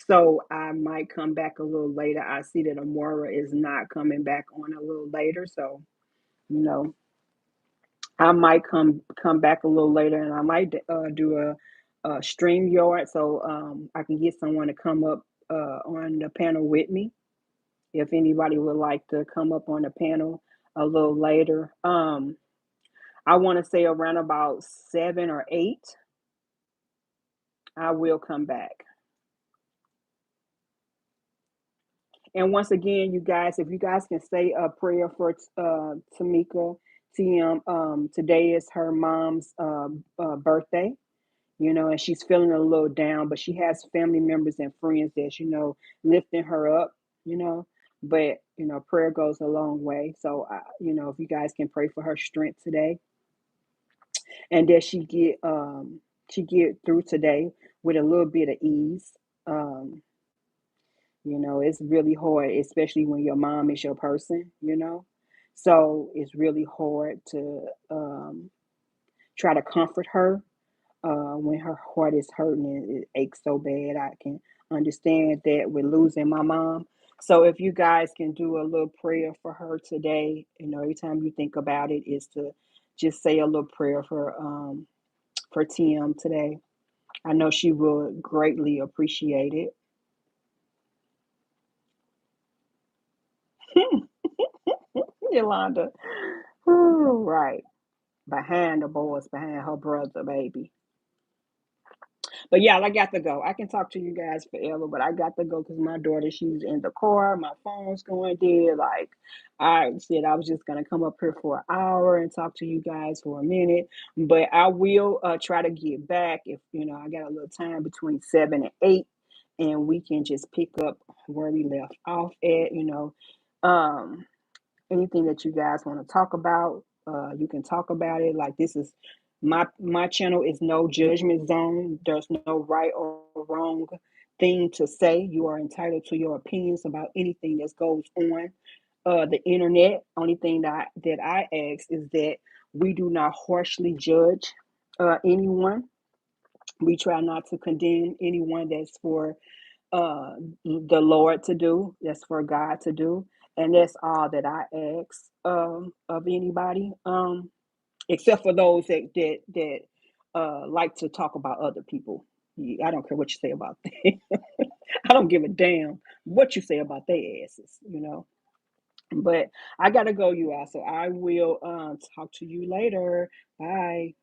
So I might come back a little later. I see that Amora is not coming back on a little later. So, you know, I might come back a little later and I might do a stream yard so I can get someone to come up on the panel with me. If anybody would like to come up on the panel a little later. I want to say around about 7 or 8, I will come back. And once again, you guys, if you guys can say a prayer for Tamika TM, today is her mom's birthday, and she's feeling a little down, but she has family members and friends that's, lifting her up, you know. But, prayer goes a long way. So, if you guys can pray for her strength today and that she get through today with a little bit of ease. Um, it's really hard, especially when your mom is your person. So it's really hard to try to comfort her when her heart is hurting and it aches so bad. I can understand that with losing my mom. So if you guys can do a little prayer for her today, every time you think about it, is to just say a little prayer for Tim today. I know she will greatly appreciate it. Yolanda. Ooh, right. Behind the boys, behind her brother, baby. But yeah, I got to go. I can talk to you guys forever, but I got to go because my daughter, she's in the car. My phone's going dead. Like I said, I was just gonna come up here for an hour and talk to you guys for a minute. But I will try to get back if I got a little time between 7 and 8, and we can just pick up where we left off at. Um, anything that you guys want to talk about, you can talk about it. Like this is my channel is no judgment zone. There's no right or wrong thing to say. You are entitled to your opinions about anything that goes on the internet. Only thing that I ask is that we do not harshly judge anyone. We try not to condemn anyone. That's for uh the Lord to do. That's for God to do. And that's all that I ask of anybody. Except for those that like to talk about other people. I don't care what you say about them. I don't give a damn what you say about their asses. But I gotta go, you all. So I will talk to you later. Bye.